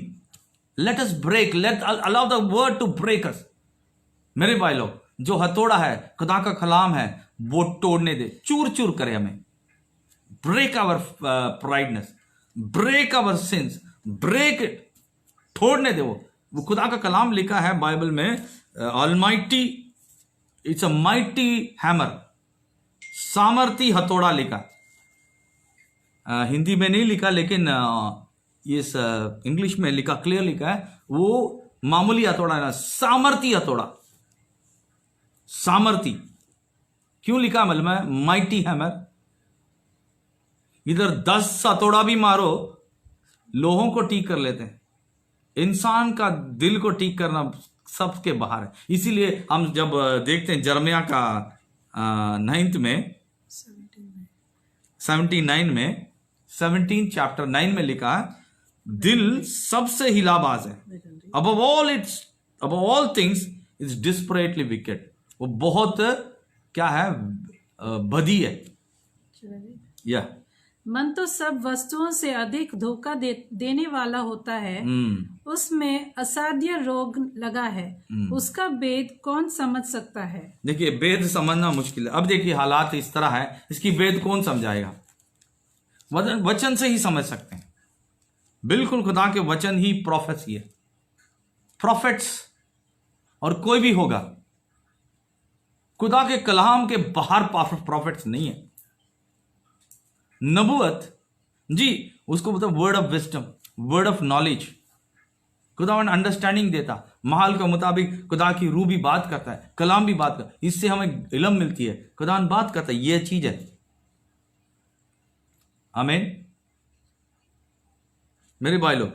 let us break, let allow the word to break us. मेरे भाई लोग, जो हथौड़ा है, खुदा का कलाम है, वो तोड़ने दे, चूर चूर करे हमें. Break our prideness, break our sins, break it. तोड़ने दे. वो खुदा का कलाम लिखा है बाइबल में, Almighty, it's a mighty hammer, सामर्थी हथौड़ा लिखा. हिंदी में नहीं लिखा, लेकिन इस इंग्लिश में लिखा, क्लियर लिखा है. वो मामूली हथौड़ा है ना, सामर्थी हथौड़ा. सामर्थी क्यों लिखा है में माइटी हैमर? इधर 10 हथौड़ा भी मारो लोहों को ठीक कर लेते हैं, इंसान का दिल को ठीक करना सबके बाहर है। इसीलिए हम जब देखते हैं जर्मिया का 9th में 79 में 17 चैप्टर 9 में लिखा है, दिल सबसे हिलाबाज है, above all things is desperately wicked। वो बहुत क्या है, बदी है। या मन तो सब वस्तुओं से अधिक धोखा देने वाला होता है, उसमें असाध्य रोग लगा है, उसका भेद कौन समझ सकता है? देखिए, भेद समझना मुश्किल है। अब देखिए हालात इस तरह है, इसकी भेद कौन समझाएगा? वचन से ही समझ सकते हैं। बिल्कुल खुदा के वचन ही प्रोफेसी है, प्रोफेट्स और कोई भी होगा। खुदा के कलाम के बाहर प्रोफेट्स नहीं है। नबूवत जी उसको बोलते word of wisdom, word of knowledge. खुदावन अंडरस्टैंडिंग देता, माहौल के मुताबिक खुदा की रूह भी बात करता है, कलाम भी बात करता है, इससे हमें इल्म मिलती है। खुदावन बात करता है, यह चीज है। आमीन। मेरे भाई लोग,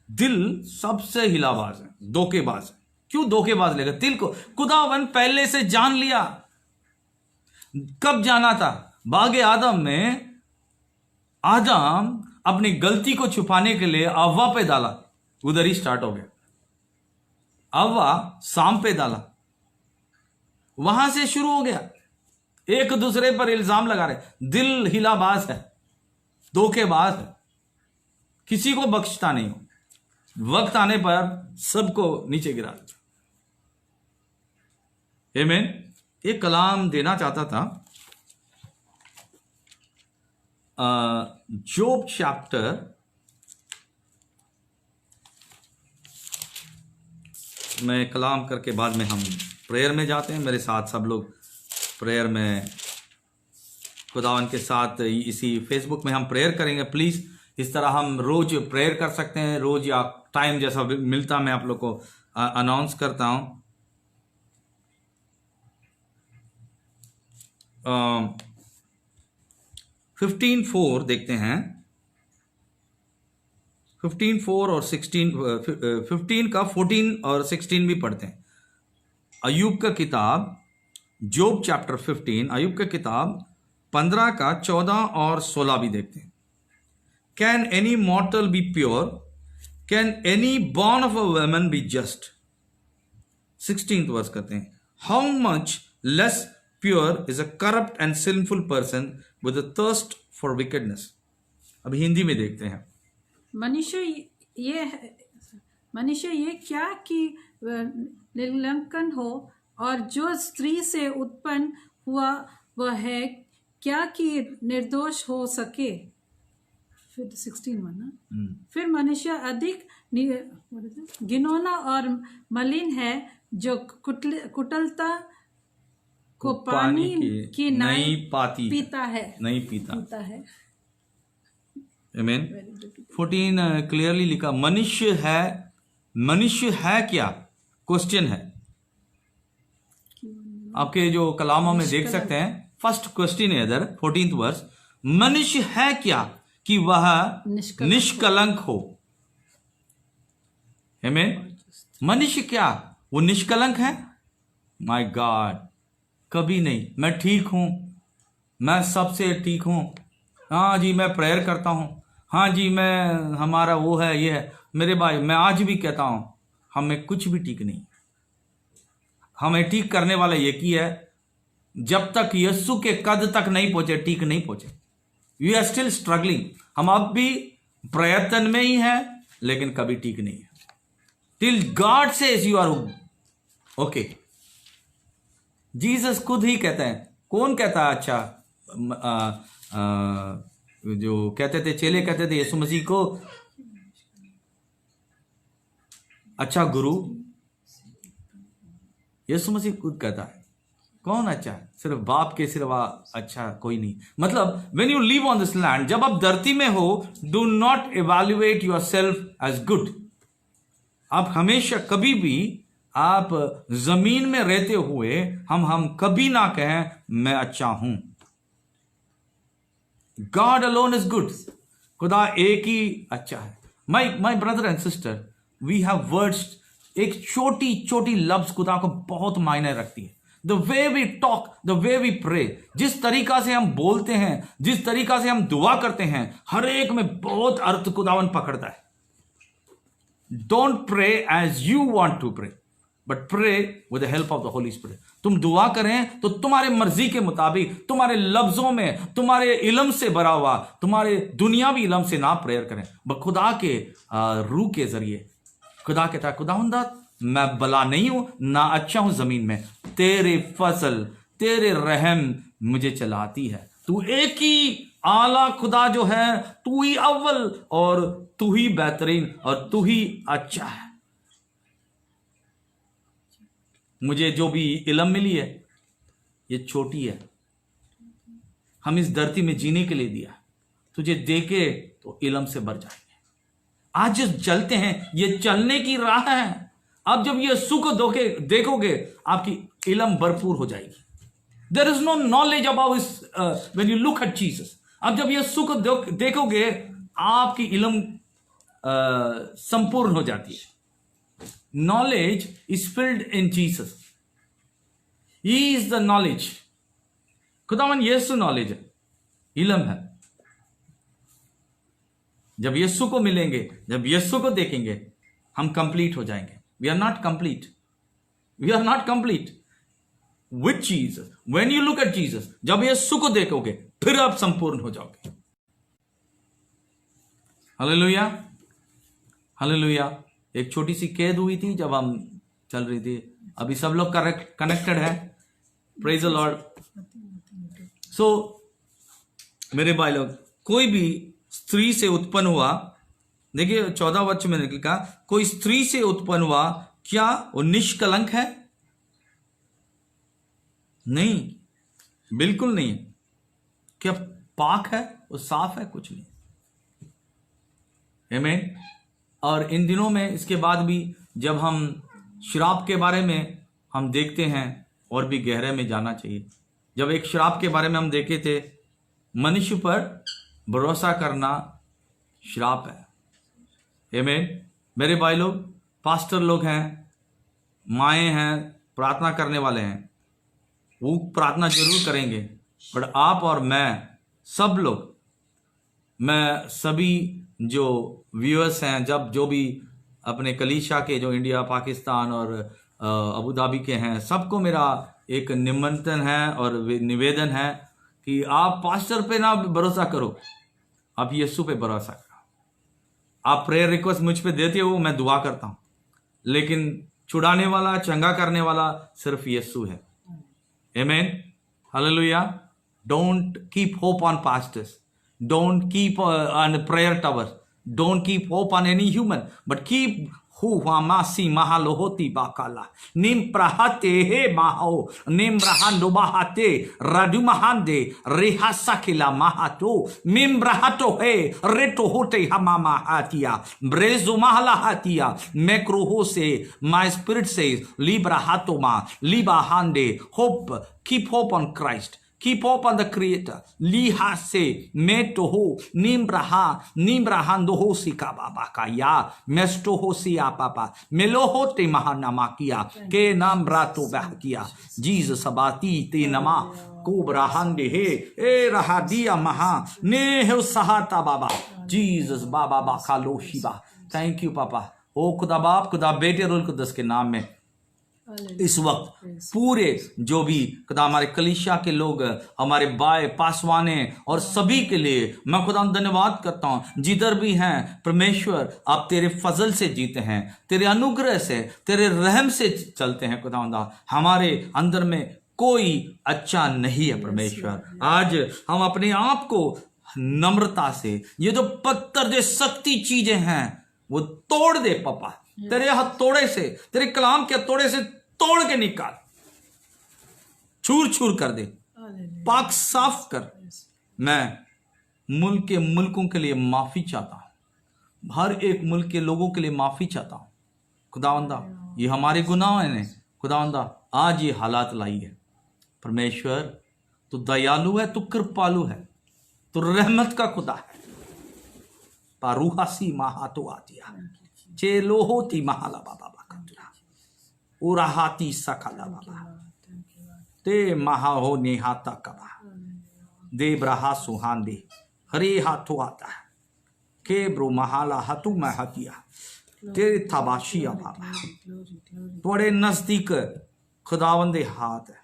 दिल सबसे हिलाबाज है, धोखेबाज है। क्यों धोखेबाज लेगा दिल को? खुदावन पहले से जान लिया। कब जाना था? बागे आदम में आदम अपनी गलती को छुपाने के लिए अव्वा पे डाला, उधर ही स्टार्ट हो गया। अव्वा साम पे डाला, वहां से शुरू हो गया। एक दूसरे पर इल्जाम लगा रहे। दिल हिलाबाज है, धोखेबाज है, किसी को बख्शता नहीं हो। वक्त आने पर सबको नीचे गिरा देता। आमीन। एक कलाम देना चाहता था, जोब चैप्टर में कलाम करके बाद में हम प्रेयर में जाते हैं। मेरे साथ सब लोग प्रेयर में खुदावन के साथ इसी फेसबुक में हम प्रेयर करेंगे। प्लीज़ इस तरह हम रोज प्रेयर कर सकते हैं, रोज या टाइम जैसा मिलता मैं आप लोग को अनाउंस करता हूं। 15:4 देखते हैं, 15:4 और 15 का 14 और 16 भी पढ़ते हैं। अय्यूब का किताब, जोब चैप्टर 15, अय्यूब का किताब 15 का 14 और 16 भी देखते हैं। Can any mortal be pure? Can any born of a woman be just? 16th verse कहते हैं, how much less pure is a corrupt and sinful person with a thirst for wickedness. अब हिंदी में देखते हैं। मनुष्य ये क्या कि निर्लंकन हो, और जो स्त्री से उत्पन्न हुआ वह है क्या कि निर्दोष हो सके? फिर 16 माना, फिर मनुष्य अधिक घिनौना और मलिन है, जो कुटिलता को पानी की नहीं पीता है। आमीन। 14 क्लियरली लिखा, मनुष्य है क्या? क्वेश्चन है। आपके जो कलामों में देख सकते हैं, फर्स्ट क्वेश्चन है इधर 14th वर्स, मनुष्य है क्या कि वह निष्कलंक हो? आमीन। मनुष्य क्या वो निष्कलंक है? माय गॉड, कभी नहीं। मैं ठीक हूं, मैं सबसे ठीक हूं, हाँ जी मैं प्रेयर करता हूं, हाँ जी मैं हमारा वो है ये है। मेरे भाई, मैं आज भी कहता हूं हमें कुछ भी ठीक नहीं। हमें ठीक करने वाला एक ही है। जब तक यीशु के कद तक नहीं पहुंचे, ठीक नहीं पहुंचे। You are still struggling. हम अब भी प्रयत्न में ही हैं, लेकिन कभी ठीक नहीं है। Till God says you are okay. Jesus खुद ही कहते हैं। कौन कहता है? अच्छा, जो कहते थे, चेले कहते थे यीशु मसीह को, अच्छा गुरु। यीशु मसीह खुद कहता है, कौन अच्छा है? सिर्फ बाप के सिवा अच्छा कोई नहीं। मतलब when you live on this land, जब आप धरती में हो, do not evaluate your self as good. आप हमेशा कभी भी आप जमीन में रहते हुए हम कभी ना कहें मैं अच्छा हूं। God alone is good. खुदा एक ही अच्छा है। My brother and sister, we have words. एक छोटी छोटी लफ्ज खुदा को बहुत मायने रखती है। The way we talk, the way we pray, जिस तरीका से हम बोलते हैं, जिस तरीका से हम दुआ करते हैं, हर एक में बहुत अर्थ खुदावन पकड़ता है। Don't pray as you want to pray, but pray with the help of the Holy Spirit. तुम दुआ करें तो तुम्हारे मर्जी के मुताबिक, तुम्हारे लफ्जों में, तुम्हारे इल्म से भरा हुआ, तुम्हारे दुनियावी इल्म से ना प्रेयर करें, बट खुदा के रूह के जरिए। खुदा कहता है, खुदावंदा मैं भला नहीं हूं ना अच्छा हूं जमीन में, तेरे फसल, तेरे रहम मुझे चलाती है। तू एक ही आला खुदा जो है, तू ही अव्वल और तू ही बेहतरीन और तू ही अच्छा है। मुझे जो भी इल्म मिली है ये छोटी है, हम इस धरती में जीने के लिए दिया। तुझे देके तो इल्म से भर जाएंगे। आज जो चलते हैं ये चलने की राह है। अब जब ये सुख देखोगे आपकी इल्म भरपूर हो जाएगी। There is no knowledge about when you look at Jesus. अब जब ये सुख देखोगे आपकी इल्म संपूर्ण हो जाती है। Knowledge is filled in Jesus. He is the knowledge. खुदावन यीशु नॉलेज है, इल्म है। जब यीशु को मिलेंगे, जब यीशु को देखेंगे, हम कंप्लीट हो जाएंगे। We are not complete, we are not complete with Jesus. When you look at Jesus, जब यीशु को देखोगे फिर आप संपूर्ण हो जाओगे। Hallelujah, hallelujah. एक छोटी सी कैद हुई थी जब हम चल रही थी। अभी सब लोग कनेक्टेड है। Praise the Lord. सो मेरे भाई लोग, कोई भी स्त्री से उत्पन्न हुआ, देखिए 14 वचन में लिखा, कोई स्त्री से उत्पन्न हुआ क्या वो निष्कलंक है? नहीं, बिल्कुल नहीं। क्या पाक है? वो साफ है, कुछ नहीं। आमीन। और इन दिनों में इसके बाद भी जब हम शराब के बारे में हम देखते हैं, और भी गहरे में जाना चाहिए। जब एक शराब के बारे में हम देखे थे, मनुष्य पर भरोसा करना शराब है। आमीन। मेरे भाई लोग, पास्टर लोग हैं, माएँ हैं, प्रार्थना करने वाले हैं, वो प्रार्थना जरूर करेंगे, पर आप और मैं सब लोग, मैं सभी जो व्यूअर्स हैं, जब जो भी अपने कलीसिया के जो इंडिया, पाकिस्तान और अबू धाबी के हैं, सबको मेरा एक निमंत्रण है और निवेदन है कि आप पास्टर पे ना भरोसा करो, आप यीशु पे भरोसा करो। आप प्रेयर रिक्वेस्ट मुझ पे देते हो, मैं दुआ करता हूं, लेकिन छुड़ाने वाला, चंगा करने वाला सिर्फ यीशु है। आमीन, hallelujah. Don't keep hope on pastors, don't keep on prayer tower, don't keep hope on any human, but keep who hamasi mahalohoti bakala nim prahate he maho nim brahando bahate radu mahande rehasakila mahato mim brahato he reto hote hamama hatia brezo mahala hatia mekroho se. My spirit says libra hatoma liba hande. Hope, keep hope on Christ, keep hope on the Creator. Liha se meto ho nimbrahando ho sika baba kaya mesto ho siya papa meloho te mahanama kiya ke nam brato bahkiya Jesus abati te nama kubrahande he e rahadia maha ne he sahata baba Jesus baba bakalo shiba. Thank you papa. ओ खुदा बाप, खुदा बेटे, role कुदस के नाम में इस वक्त पूरे जो भी खुदा हमारे कलीसिया के लोग, हमारे बाय पासवाने और सभी के लिए मैं खुदा धन्यवाद करता हूं। जिधर भी हैं परमेश्वर, आप तेरे फजल से जीते हैं, तेरे अनुग्रह से, तेरे रहम से चलते हैं। खुदा हमारे अंदर में कोई अच्छा नहीं है परमेश्वर। आज हम अपने आप को नम्रता से, ये जो पत्थर जो सख्ती चीजें हैं वो तोड़ दे पापा। तेरे हथौड़े से, तेरे कलाम के हथौड़े से तोड़ के निकाल, चूर चूर कर दे, पाक साफ कर। मैं मुल्क के मुल्कों के लिए माफी चाहता हूं, हर एक मुल्क के लोगों के लिए माफी चाहता हूं। खुदावंदा ये हमारे गुनाह ने खुदावंदा आज ये हालात लाई है। परमेश्वर तू दयालु है, तू कृपालु है, तू रहमत का खुदा है। पारूहासी महातो आतिया चेलोहोती महाला बाबा बाका उराहाती सखाला बाबा ते महाहो नेहाता कबा दे ब्रहा सुहान दे हरे हाथों आता है के ब्रो महाला हतु मैं हतिया तेरे थाबाशिया बाबा थोड़े नजदीक खुदावंदे हाथ है,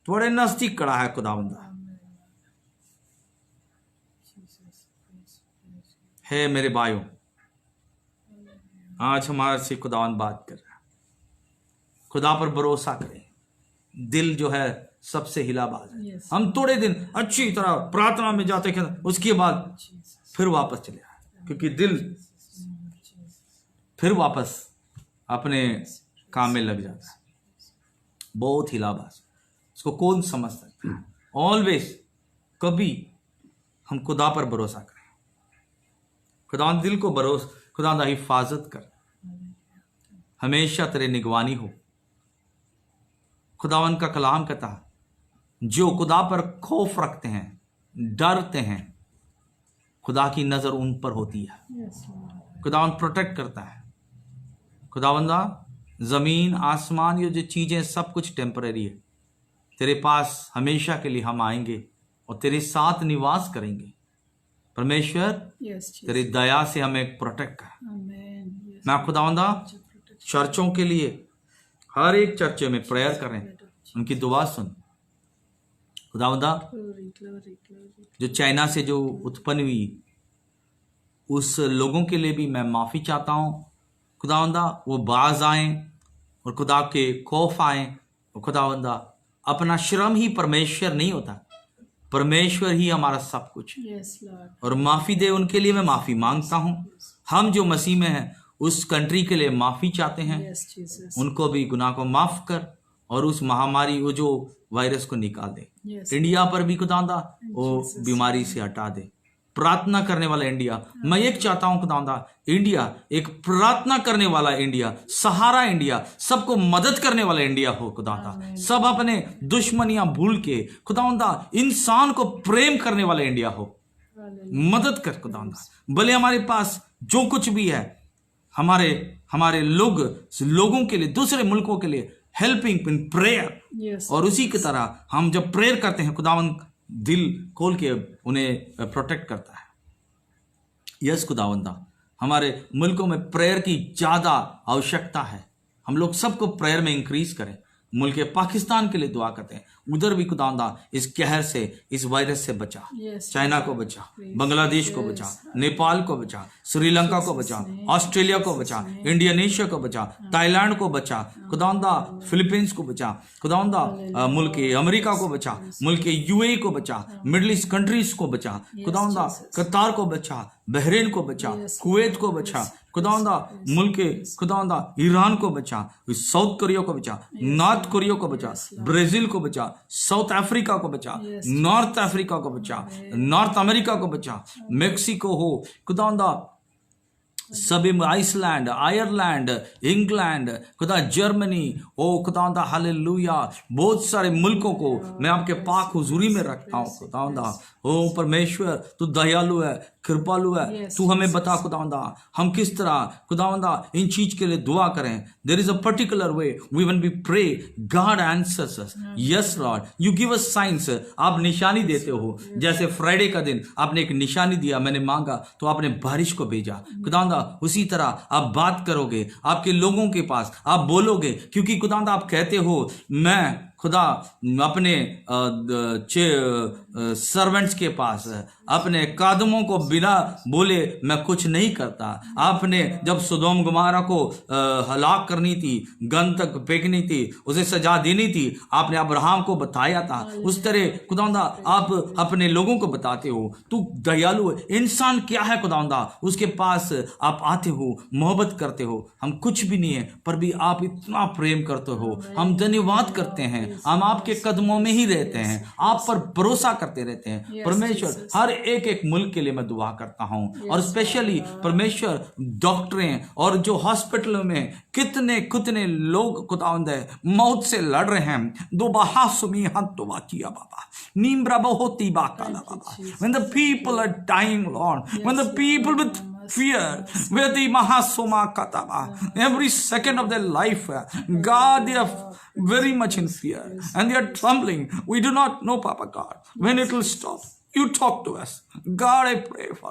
थोड़े नजदीक खड़ा है खुदावंदा है। मेरे भाइयों, आज हमारे से खुदावंद बात कर रहा है। खुदा पर भरोसा करें। दिल जो है सबसे हिलाबाज है। हम थोड़े दिन अच्छी तरह प्रार्थना में जाते हैं, उसके बाद फिर वापस चले आए, क्योंकि दिल फिर वापस अपने काम में लग जाता है। बहुत हिलाबाज, इसको कौन समझ सकता है? ऑलवेज, कभी हम खुदा पर भरोसा करें। खुदा दिल को भरोसा, खुदा हिफाजत कर, हमेशा तेरे निगवानी हो। खुदावन का कलाम कहता है, जो खुदा पर खौफ रखते हैं, डरते हैं, खुदा की नजर उन पर होती है। खुदावन प्रोटेक्ट करता है। खुदावंदा जमीन आसमान ये जो चीजें सब कुछ टेम्पररी है। तेरे पास हमेशा के लिए हम आएंगे और तेरे साथ निवास करेंगे। परमेश्वर तेरी दया से हमें प्रोटेक्ट कर। मैं खुदावंदा चर्चों के लिए, हर एक चर्चे में प्रेयर करें, उनकी दुआ सुन। खुदावंदा जो चाइना से जो उत्पन्न हुई उस लोगों के लिए भी मैं माफी चाहता हूं। खुदावंदा वो बाज आए और खुदा के खौफ आए। और खुदावंदा अपना श्रम ही परमेश्वर नहीं होता, परमेश्वर ही हमारा सब कुछ। और माफी दे, उनके लिए मैं माफी मांगता हूं। हम जो मसीह में हैं उस कंट्री के लिए माफी चाहते हैं। उनको भी गुनाह को माफ कर और उस महामारी, वो जो वायरस को निकाल दे। इंडिया पर भी खुदावंदा वो बीमारी से हटा दे। प्रार्थना करने वाला इंडिया, मैं एक चाहता हूं खुदावंदा, इंडिया एक प्रार्थना करने वाला इंडिया, सहारा इंडिया, सबको मदद करने वाला इंडिया हो खुदावंदा। सब अपने दुश्मनियां भूल के खुदावंदा इंसान को प्रेम करने वाला इंडिया हो। मदद कर खुदावंदा। भले हमारे पास जो कुछ भी है, हमारे लोगों के लिए, दूसरे मुल्कों के लिए हेल्पिंग इन प्रेयर। और उसी की तरह हम जब प्रेयर करते हैं, खुदावंद दिल खोल के उन्हें प्रोटेक्ट करता है। यस खुदावंदा, हमारे मुल्कों में प्रेयर की ज्यादा आवश्यकता है। हम लोग सबको प्रेयर में इंक्रीज करें। मुल्क पाकिस्तान के लिए दुआ करते हैं, उधर भी खुदावंदा इस कहर से, इस वायरस से बचा। चाइना को बचा, बांग्लादेश को बचा, नेपाल को बचा, श्रीलंका को बचा, ऑस्ट्रेलिया को बचा, इंडोनेशिया को बचा, थाईलैंड को बचा, खुदावंदा फिलीपींस को बचा, खुदावंदा मुल्क अमेरिका को बचा, मुल्क यूएई को बचा, मिडिल ईस्ट कंट्रीज को बचा, खुदावंदा कतार को बचा, बहरीन को बचा, कुवैत को बचा, खुदावंदा मुल्क खुदावंदा ईरान को बचा, साउथ कोरिया को बचा, नॉर्थ कोरिया को बचा, ब्राजील को बचा, साउथ अफ्रीका को बचा, नॉर्थ अफ्रीका को बचा, नॉर्थ अमेरिका को बचा, मेक्सिको हो खुदावंदा, सभी आइसलैंड, आयरलैंड, इंग्लैंड, खुदा जर्मनी, ओ खुदावंदा हालेलुया, बहुत सारे मुल्कों को मैं आपके पाक हुजूरी में रखता हूँ खुदावंदा। ओ परमेश्वर तू दयालु है, कृपालु है। तू हमें बता खुदावंदा हम किस तरह खुदावंदा इन चीज के लिए दुआ करें। There is a particular way we when we pray God answers us. Yes Lord, you give us science. आप निशानी देते हो। जैसे फ्राइडे का दिन आपने एक निशानी दिया, मैंने मांगा तो आपने बारिश को भेजा खुदावंदा। उसी तरह आप बात करोगे आपके लोगों के पास, आप बोलोगे, क्योंकि खुदावंदा आप कहते हो मैं खुदा अपने सर्वेंट्स के पास अपने कदमों को बिना बोले मैं कुछ नहीं करता। आपने जब सुदोम गुमारा को हलाक करनी थी, गंध तक फेंकनी थी, उसे सजा देनी थी, आपने अब्राहम को बताया था। उस तरह खुदावंदा आप अपने लोगों को बताते हो। तू दयालु है। इंसान क्या है खुदावंदा, उसके पास आप आते हो, मोहब्बत करते हो। हम कुछ भी नहीं है पर भी आप इतना प्रेम करते हो। हम धन्यवाद करते हैं हम आपके कदमों में ही रहते हैं, आप पर भरोसा करते रहते हैं। परमेश्वर हर एक एक मुल्क के लिए मैं दुआ करता हूँ, और स्पेशली परमेश्वर डॉक्टरें और जो हॉस्पिटलों में कितने कितने लोग खुदावंद है मौत से लड़ रहे हैं। दो बहा सुमी हाथ तो किया बाबा नीम्ब्रा बहुती बाकाला बाबा। When the people are dying, Lord, when the people with fear, where the mahasoma kataba, every second of their life, God, they are very much in fear and they are trembling. We do not know, Papa God, when it will stop. You talk to us. God, I pray for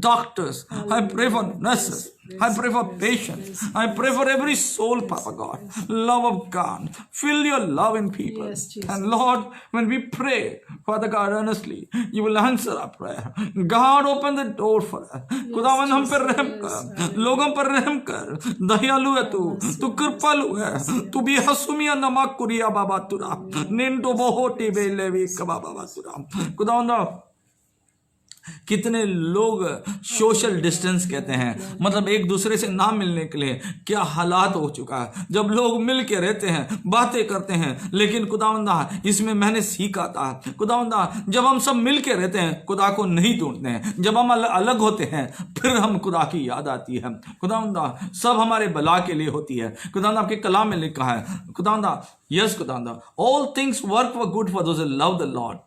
doctors. I pray for nurses. I pray for patients. I pray for every soul, Papa God. Love of God. Fill your love in people. And Lord, when we pray, Father God, earnestly, you will answer our prayer. God, open the door for us. खुदावन हम पर रहम कर, लोगों पर रहम कर, दयालु है तू कृपालु है, तू भी हसुमिया नमक कुरिया बाबा तुरा, निंटो बहुटी बेलेवी कबा बाबा तुरा। खुदावन कितने लोग सोशल डिस्टेंस कहते हैं, मतलब एक दूसरे से ना मिलने के लिए क्या हालात हो चुका है। जब लोग मिल के रहते हैं, बातें करते हैं, लेकिन खुदावंदा इसमें मैंने सीखा था, खुदावंदा जब हम सब मिल के रहते हैं खुदा को नहीं ढूंढते हैं, जब हम अलग होते हैं फिर हम खुदा की याद आती है। खुदावंदा सब हमारे भला के लिए होती है। खुदावंदा आपके कलाम में लिखा है, खुदावंदा यस खुदावंदा all things work for good for those who love the Lord.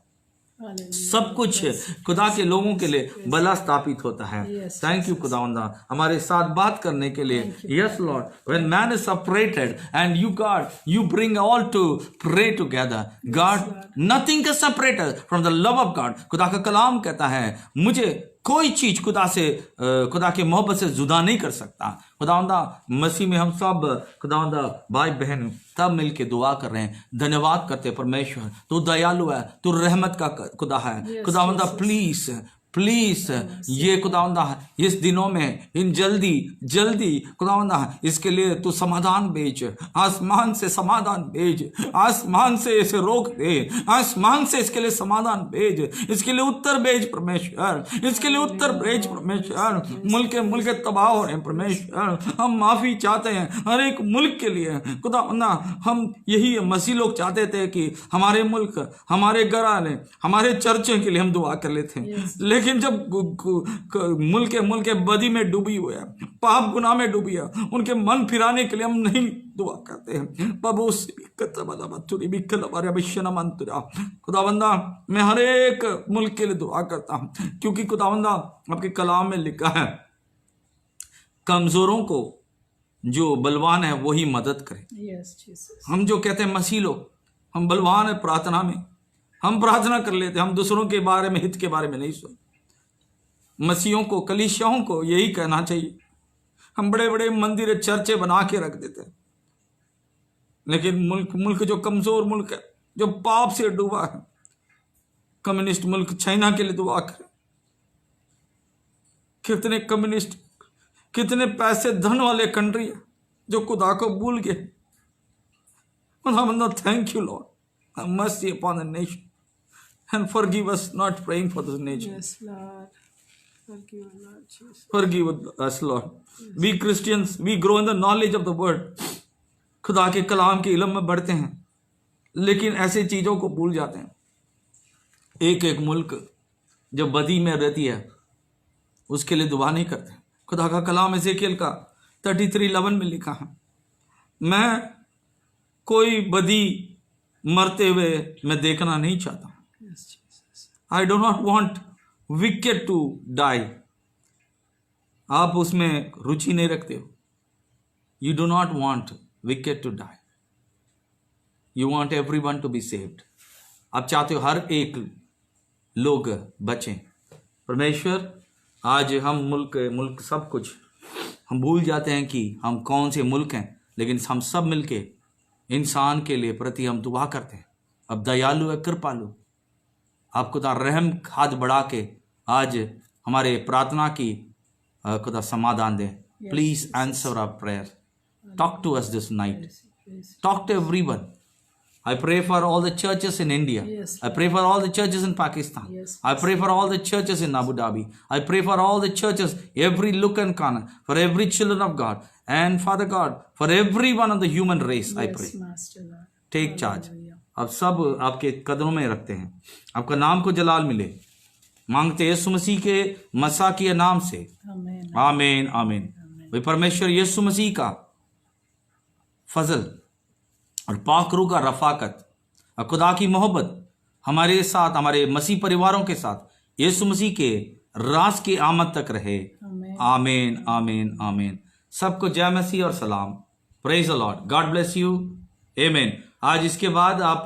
सब कुछ खुदा के लोगों के लिए भला स्थापित होता है। थैंक यू खुदावंदा हमारे साथ बात करने के लिए। Yes Lord, when man is separated and you God you bring all to pray together. God nothing can separate us from the love of God. खुदा का कलाम कहता है मुझे कोई चीज खुदा के मोहब्बत से जुदा नहीं कर सकता। खुदावंदा मसीह में हम सब खुदावंदा भाई बहन सब मिलके दुआ कर रहे हैं, धन्यवाद करते हैं। परमेश्वर तू दयालु है, तू रहमत का खुदा है। खुदावंदा प्लीज ये खुदावंदा इस दिनों में इन जल्दी खुदावंदा इसके लिए तू समाधान भेज, आसमान से समाधान भेज, आसमान से इसे रोक दे, आसमान से इसके लिए समाधान भेज, इसके लिए उत्तर भेज परमेश्वर, इसके लिए उत्तर भेज परमेश्वर। मुल्क तबाह हो रहे हैं परमेश्वर, हम माफी चाहते हैं हर एक मुल्क के लिए। खुदावंदा हम यही मसीह लोग चाहते थे कि हमारे मुल्क, हमारे घराने, हमारे चर्चों के लिए हम दुआ कर लेते हैं, लेकिन जब मुल्क बदी में डूबी हुए हैं, पाप गुनाह में डूबी है, उनके मन फिराने के लिए हम नहीं दुआ करते हैं। खुदावंदा मैं हर एक मुल्क के लिए दुआ करता हूं, क्योंकि खुदावंदा आपके कलाम में लिखा है कमजोरों को जो बलवान है वही मदद करे। हम जो कहते हैं मसीह लोग हम बलवान है प्रार्थना में, हम प्रार्थना कर लेते, हम दूसरों के बारे में हित के बारे में नहीं सोचते। मसीहों को कलीसियाओं को यही कहना चाहिए। हम बड़े बड़े मंदिर चर्चे बना के रख देते हैं, लेकिन मुल्क जो कमजोर मुल्क है, जो पाप से डूबा है, कम्युनिस्ट मुल्क चाइना के लिए दुआ करें। कितने कम्युनिस्ट, कितने पैसे धन वाले कंट्री है जो खुदा को भूल गए। Thank you Lord, have mercy upon the nation and forgive us not praying for this nation. Yes, Lord. Forgive us, Lord Jesus. Forgive us, Lord. We Christians, we grow in the knowledge of the word. खुदा के कलाम के इल्म में बढ़ते हैं, लेकिन ऐसे चीजों को भूल जाते हैं। एक एक मुल्क जो बदी में रहती है उसके लिए दुआ नहीं करते। खुदा का कलाम एजेकियल का 33:11 में लिखा है, मैं कोई बदी मरते हुए मैं देखना नहीं चाहता। I do not want wicked to die. आप उसमें रुचि नहीं रखते हो। You do not want wicked to die, you want everyone to be saved. आप चाहते हो हर एक लोग बचें। परमेश्वर आज हम मुल्क सब कुछ हम भूल जाते हैं कि हम कौन से मुल्क हैं, लेकिन हम सब मिलके इंसान के लिए प्रति हम दुआ करते हैं। अब दयालु है, कृपालु, आप खुदा रहम हाथ बढ़ा के आज हमारे प्रार्थना की खुदा समाधान दें। Please answer our prayer, talk to us this night, talk to everyone. I pray for all the churches in India. I pray for all the churches in Pakistan. I pray for all the churches in Abu Dhabi. I pray for all the churches, every nook and corner, for every children of God. And Father God, for everyone of the human race, I pray. Take charge अब सब आपके कदमों में रखते हैं। आपका नाम को जलाल मिले, मांगते यीशु मसीह के मसा के नाम से, Amen. आमीन आमीन। वही परमेश्वर यीशु मसीह का फजल और पाक रूह का रफाकत और खुदा की मोहब्बत हमारे साथ, हमारे मसीह परिवारों के साथ यीशु मसीह के राज की आमद तक रहे। Amen. आमीन आमीन आमीन। सबको जय मसीह और सलाम। Praise the Lord, God bless you, आमीन। आज इसके बाद आप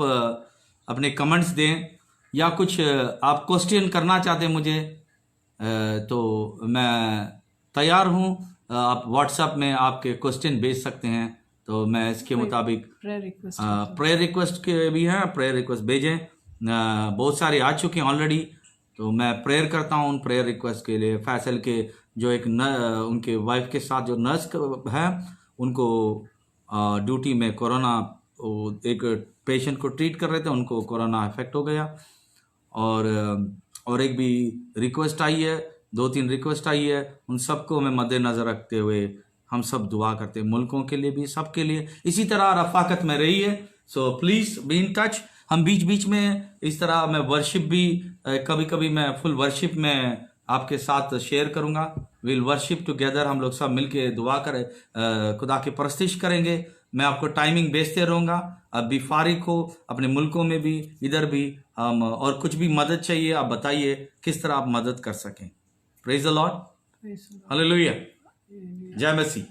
अपने कमेंट्स दें या कुछ आप क्वेश्चन करना चाहते हैं मुझे, तो मैं तैयार हूं। आप व्हाट्सएप में आपके क्वेश्चन भेज सकते हैं, तो मैं इसके मुताबिक Prayer request. प्रेयर रिक्वेस्ट के भी हैं, प्रेयर रिक्वेस्ट भेजें। बहुत सारे आ चुके हैं ऑलरेडी, तो मैं प्रेयर करता हूं उन प्रेयर रिक्वेस्ट के लिए। फैसल के जो एक उनके वाइफ के साथ जो नर्स है, उनको ड्यूटी में कोरोना, एक पेशेंट को ट्रीट कर रहे थे, उनको कोरोना इफेक्ट हो गया। और एक भी रिक्वेस्ट आई है, 2-3 रिक्वेस्ट आई है, उन सबको मैं मद्देनजर रखते हुए हम सब दुआ करते हैं, मुल्कों के लिए भी, सबके लिए। इसी तरह रफाकत में रही है। So please be in touch. हम बीच बीच में इस तरह मैं वर्शिप भी कभी कभी मैं फुल वर्शिप में आपके साथ शेयर करूंगा। विल वर्शिप टुगेदर, हम लोग सब मिलके दुआ करें, खुदा की परस्तिश करेंगे। मैं आपको टाइमिंग भेजते रहूंगा। अब भी फारिग हो अपने मुल्कों में भी, इधर भी हम, और कुछ भी मदद चाहिए आप बताइए किस तरह आप मदद कर सकें। Praise the Lord, Praise the Lord. Hallelujah, जय मसीह।